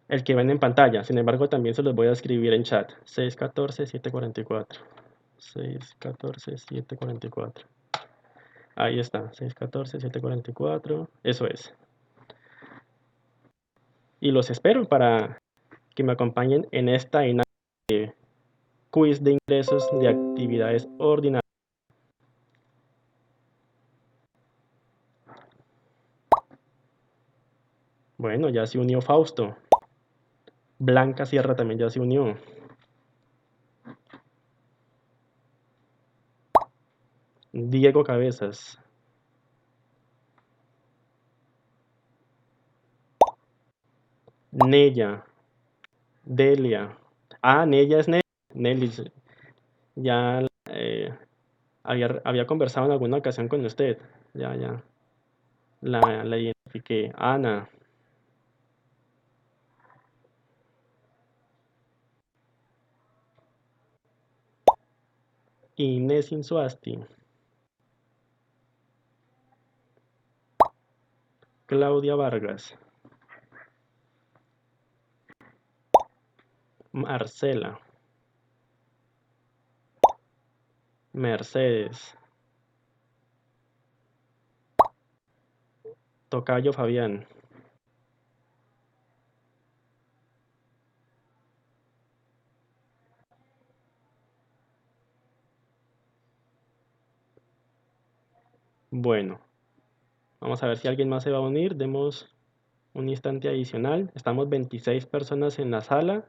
El que ven en pantalla, sin embargo también se los voy a escribir en chat. 614-744. 614-744. Ahí está, 614-744. Eso es. Y los espero para que me acompañen en esta dinámica de quiz de ingresos de actividades ordinarias. Bueno, ya se unió Fausto. Blanca Sierra también ya se unió. Diego Cabezas. Nella. Delia. Ah, Nella es Nelly. Nelly. Ya había conversado en alguna ocasión con usted. Ya. La identifiqué. Ana. Inés Insuasti. Claudia Vargas. Marcela. Mercedes. Tocayo Fabián. Bueno, vamos a ver si alguien más se va a unir. Demos un instante adicional. Estamos 26 personas en la sala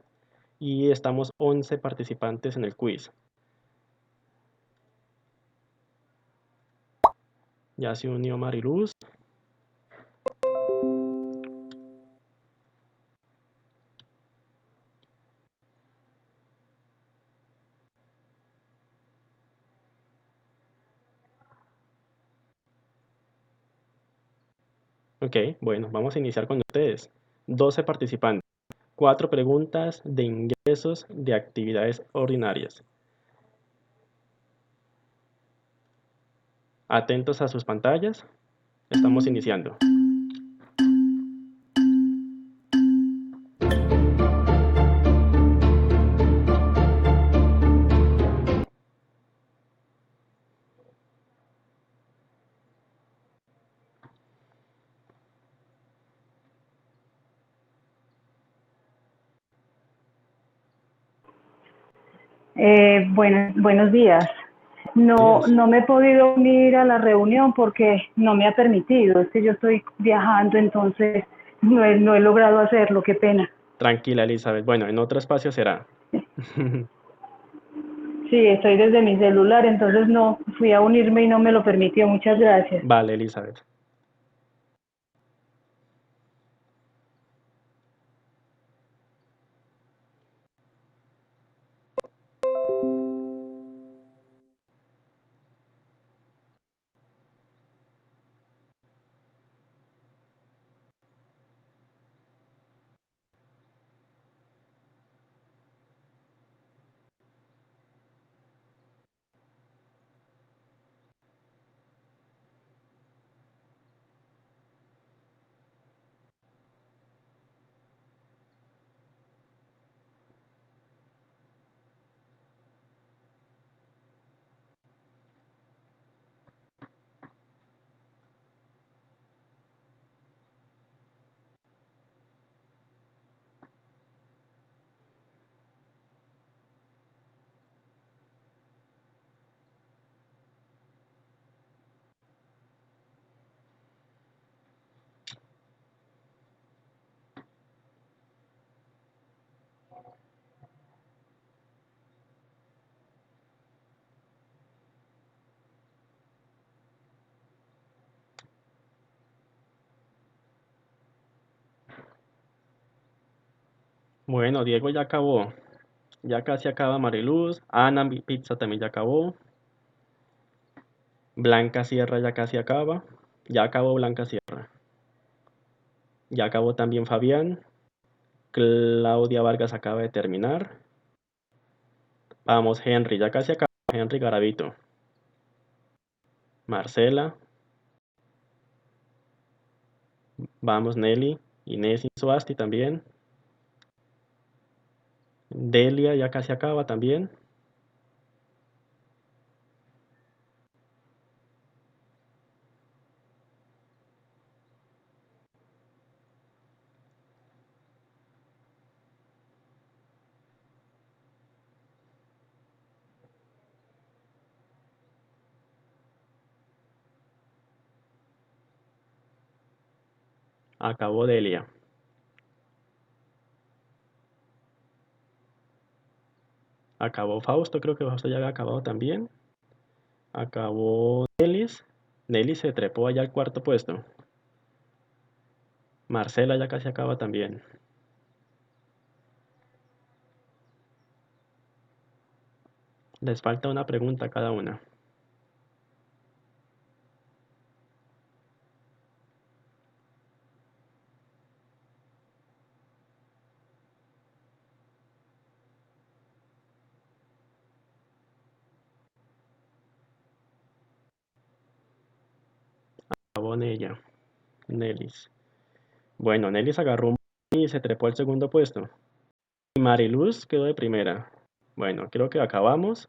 y estamos 11 participantes en el quiz. Ya se unió Mariluz. Ok, bueno, vamos a iniciar con ustedes. 12 participantes. 4 preguntas de ingresos de actividades ordinarias. Atentos a sus pantallas. Estamos iniciando. Buenos días. No me he podido unir a la reunión porque no me ha permitido. Es que yo estoy viajando, entonces no he logrado hacerlo. Qué pena. Tranquila, Elizabeth. Bueno, en otro espacio será. Sí, estoy desde mi celular, entonces no fui a unirme y no me lo permitió. Muchas gracias. Vale, Elizabeth. Bueno, Diego ya acabó. Ya casi acaba Mariluz. Ana Pizza también ya acabó. Blanca Sierra ya casi acaba. Ya acabó Blanca Sierra. Ya acabó también Fabián. Claudia Vargas acaba de terminar. Vamos, Henry, ya casi acaba. Henry Garavito. Marcela. Vamos, Nelly. Inés Insuasti también. Delia ya casi acaba también. Acabó Delia. Acabó Fausto, creo que Fausto ya había acabado también. Acabó Nelis. Nelis se trepó allá al cuarto puesto. Marcela ya casi acaba también. Les falta una pregunta a cada una. Acabó Nella. Nelis. Bueno, Nelis agarró un y se trepó al segundo puesto. Y Mariluz quedó de primera. Bueno, creo que acabamos.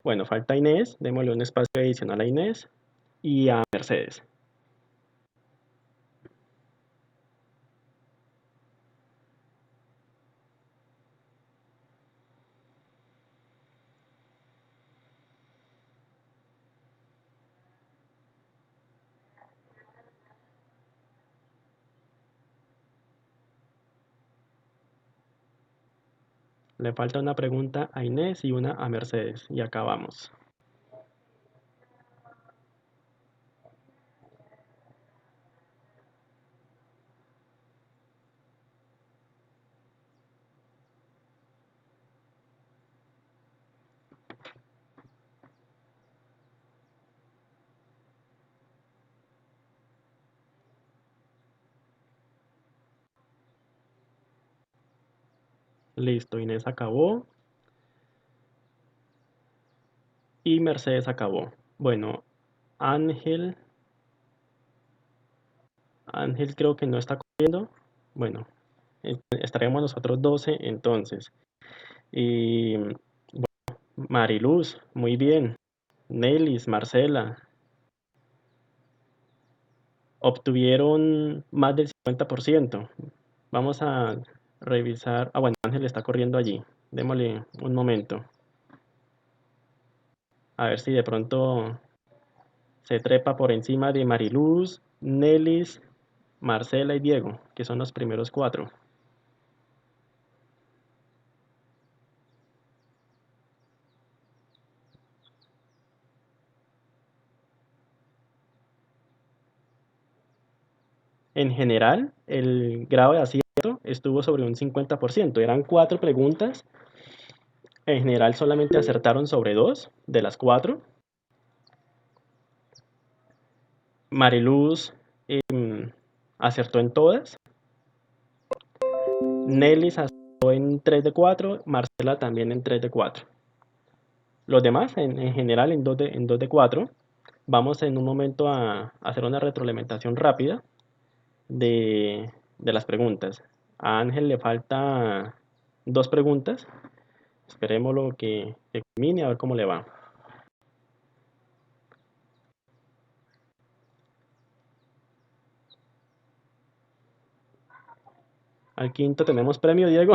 Bueno, falta Inés. Démosle un espacio adicional a Inés y a Mercedes. Le falta una pregunta a Inés y una a Mercedes. Y acabamos. Listo, Inés acabó y Mercedes acabó. Bueno, Ángel. Ángel creo que no está corriendo. Bueno, estaremos nosotros 12 entonces. Y bueno, Mariluz, muy bien. Nelis, Marcela, obtuvieron más del 50%. Vamos a revisar. Ah, bueno, Ángel está corriendo allí. Démosle un momento. A ver si de pronto se trepa por encima de Mariluz, Nelis, Marcela y Diego, que son los primeros 4. En general, el grado de acierto estuvo sobre un 50%. Eran 4 preguntas. En general solamente acertaron sobre 2 de las 4. Mariluz acertó en todas. Nelly acertó en 3 de 4. Marcela también en 3 de 4. Los demás, en general, en 2 de 4. Vamos en un momento a hacer una retroalimentación rápida de las preguntas. A Ángel le falta 2 preguntas. Esperémoslo que termine a ver cómo le va. Al quinto tenemos premio, Diego.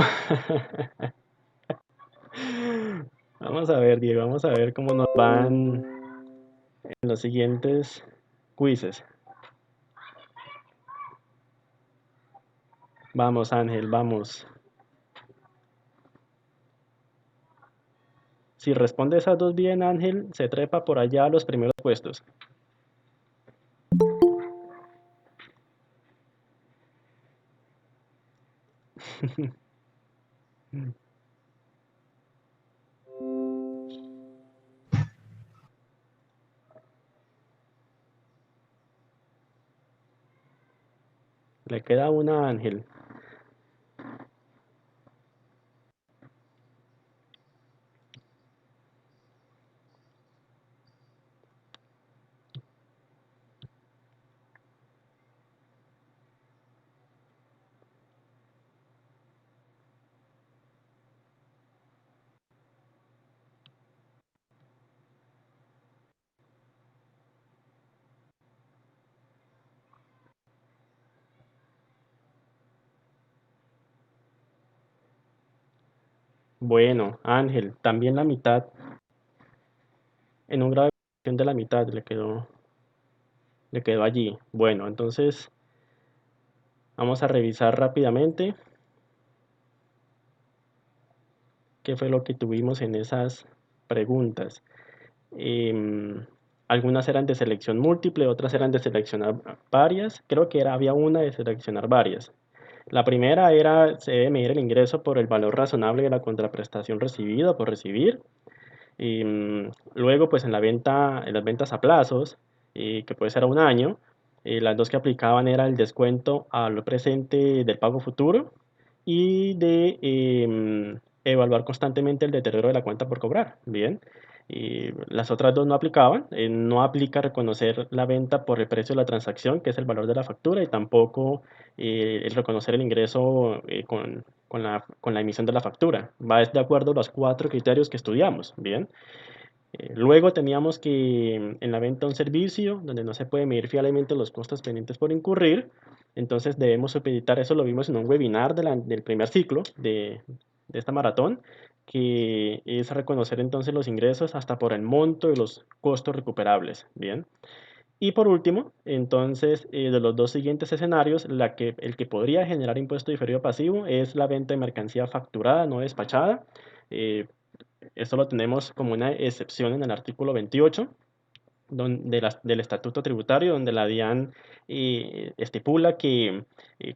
Vamos a ver, Diego, vamos a ver cómo nos van en los siguientes quizzes. Vamos, Ángel, vamos. Si responde esas 2 bien, Ángel, se trepa por allá a los primeros puestos. Le queda una, Ángel. Bueno, Ángel, también la mitad, en un grado de la mitad le quedó allí. Bueno, entonces vamos a revisar rápidamente qué fue lo que tuvimos en esas preguntas. Em, Algunas eran de selección múltiple, otras eran de seleccionar varias. Creo que había una de seleccionar varias. La primera era, se debe medir el ingreso por el valor razonable de la contraprestación recibida o por recibir. Luego, pues en en las ventas a plazos, que puede ser a un año, las dos que aplicaban era el descuento a lo presente del pago futuro y de evaluar constantemente el deterioro de la cuenta por cobrar. Bien. Y las otras dos no aplicaban. No aplica reconocer la venta por el precio de la transacción, que es el valor de la factura, y tampoco el reconocer el ingreso con la emisión de la factura. Va de acuerdo a los cuatro criterios que estudiamos. Bien. Luego teníamos que en la venta de un servicio donde no se puede medir fiablemente los costos pendientes por incurrir, entonces debemos supeditar, eso lo vimos en un webinar del primer ciclo de esta maratón, que es reconocer entonces los ingresos hasta por el monto de los costos recuperables. Bien. Y por último, entonces, de los dos siguientes escenarios, el que podría generar impuesto diferido pasivo es la venta de mercancía facturada, no despachada. Eh, Esto lo tenemos como una excepción en el artículo 28 del Estatuto Tributario, donde la DIAN estipula que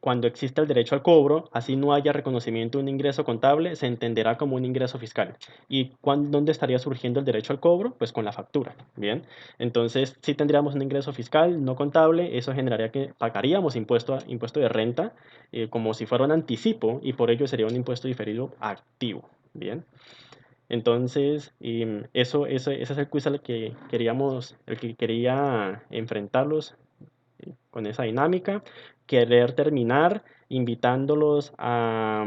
cuando exista el derecho al cobro, así no haya reconocimiento de un ingreso contable, se entenderá como un ingreso fiscal. ¿Y dónde estaría surgiendo el derecho al cobro? Pues con la factura. Bien, entonces si tendríamos un ingreso fiscal no contable, eso generaría que pagaríamos impuesto de renta como si fuera un anticipo y por ello sería un impuesto diferido activo. Bien. Entonces, ese es el quiz el que quería enfrentarlos con esa dinámica. Querer terminar invitándolos a,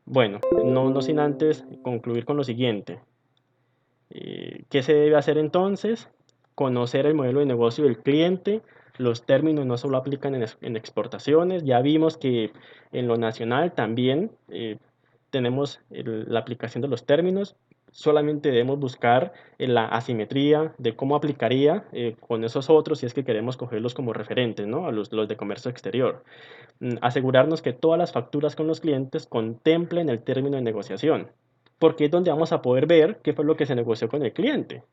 bueno, no sin antes concluir con lo siguiente. ¿Qué se debe hacer entonces? Conocer el modelo de negocio del cliente. Los términos no solo aplican en exportaciones. Ya vimos que en lo nacional también tenemos la aplicación de los términos. Solamente debemos buscar la asimetría de cómo aplicaría con esos otros si es que queremos cogerlos como referentes, ¿no? A los de comercio exterior. Asegurarnos que todas las facturas con los clientes contemplen el término de negociación, porque es donde vamos a poder ver qué fue lo que se negoció con el cliente.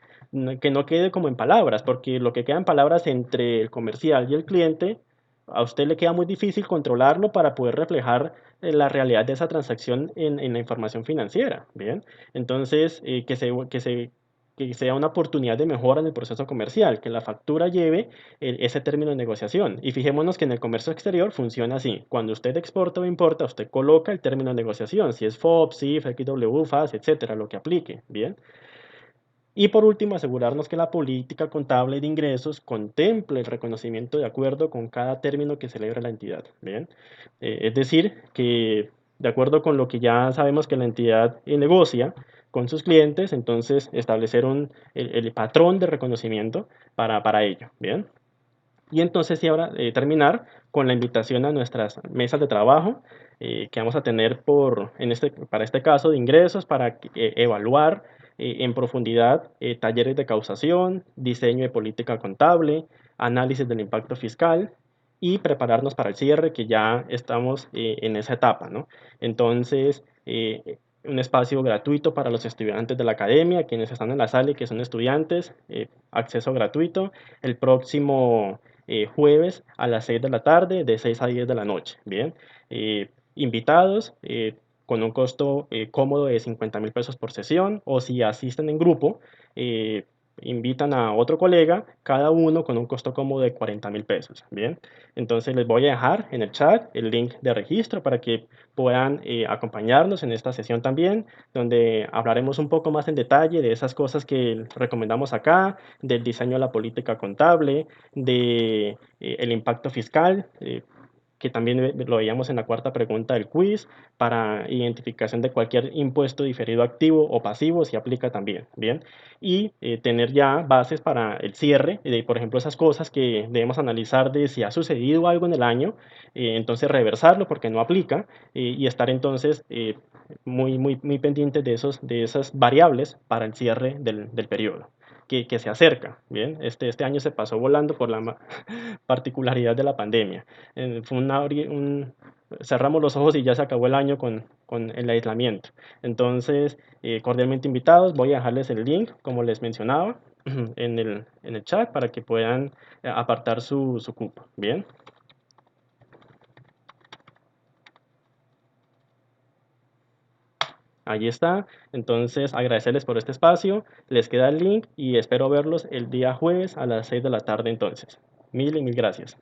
Que no quede como en palabras, porque lo que queda en palabras entre el comercial y el cliente, a usted le queda muy difícil controlarlo para poder reflejar la realidad de esa transacción en la información financiera. Bien, entonces que sea una oportunidad de mejora en el proceso comercial, que la factura lleve ese término de negociación. Y fijémonos que en el comercio exterior funciona así. Cuando usted exporta o importa, usted coloca el término de negociación, si es FOB, CIF, XW, FAS, etcétera, lo que aplique. Bien. Y por último, asegurarnos que la política contable de ingresos contemple el reconocimiento de acuerdo con cada término que celebre la entidad. Bien. Es decir, que de acuerdo con lo que ya sabemos que la entidad negocia con sus clientes, entonces establecer el patrón de reconocimiento para ello. Bien. Y entonces, y ahora terminar con la invitación a nuestras mesas de trabajo que vamos a tener para este caso de ingresos, para evaluar en profundidad talleres de causación, diseño de política contable, análisis del impacto fiscal y prepararnos para el cierre, que ya estamos en esa etapa, ¿no? Entonces, un espacio gratuito para los estudiantes de la academia, quienes están en la sala y que son estudiantes, acceso gratuito. El próximo jueves a las 6 de la tarde, de 6 a 10 de la noche. Bien, invitados con un costo cómodo de 50.000 pesos por sesión, o si asisten en grupo, invitan a otro colega, cada uno con un costo como de 40.000 pesos, ¿bien? Entonces les voy a dejar en el chat el link de registro para que puedan acompañarnos en esta sesión también, donde hablaremos un poco más en detalle de esas cosas que recomendamos acá, del diseño de la política contable, de el impacto fiscal, que también lo veíamos en la cuarta pregunta del quiz, para identificación de cualquier impuesto diferido activo o pasivo, si aplica también, ¿bien? Y tener ya bases para el cierre, de, por ejemplo, esas cosas que debemos analizar de si ha sucedido algo en el año, entonces reversarlo porque no aplica, y estar entonces muy pendientes de esas variables para el cierre del periodo. Que se acerca, ¿bien? Este año se pasó volando por la particularidad de la pandemia. Fue cerramos los ojos y ya se acabó el año con el aislamiento. Entonces, cordialmente invitados, voy a dejarles el link, como les mencionaba, en el chat para que puedan apartar su cupo, ¿bien? Allí está. Entonces, agradecerles por este espacio. Les queda el link y espero verlos el día jueves a las 6 de la tarde entonces. Mil y mil gracias.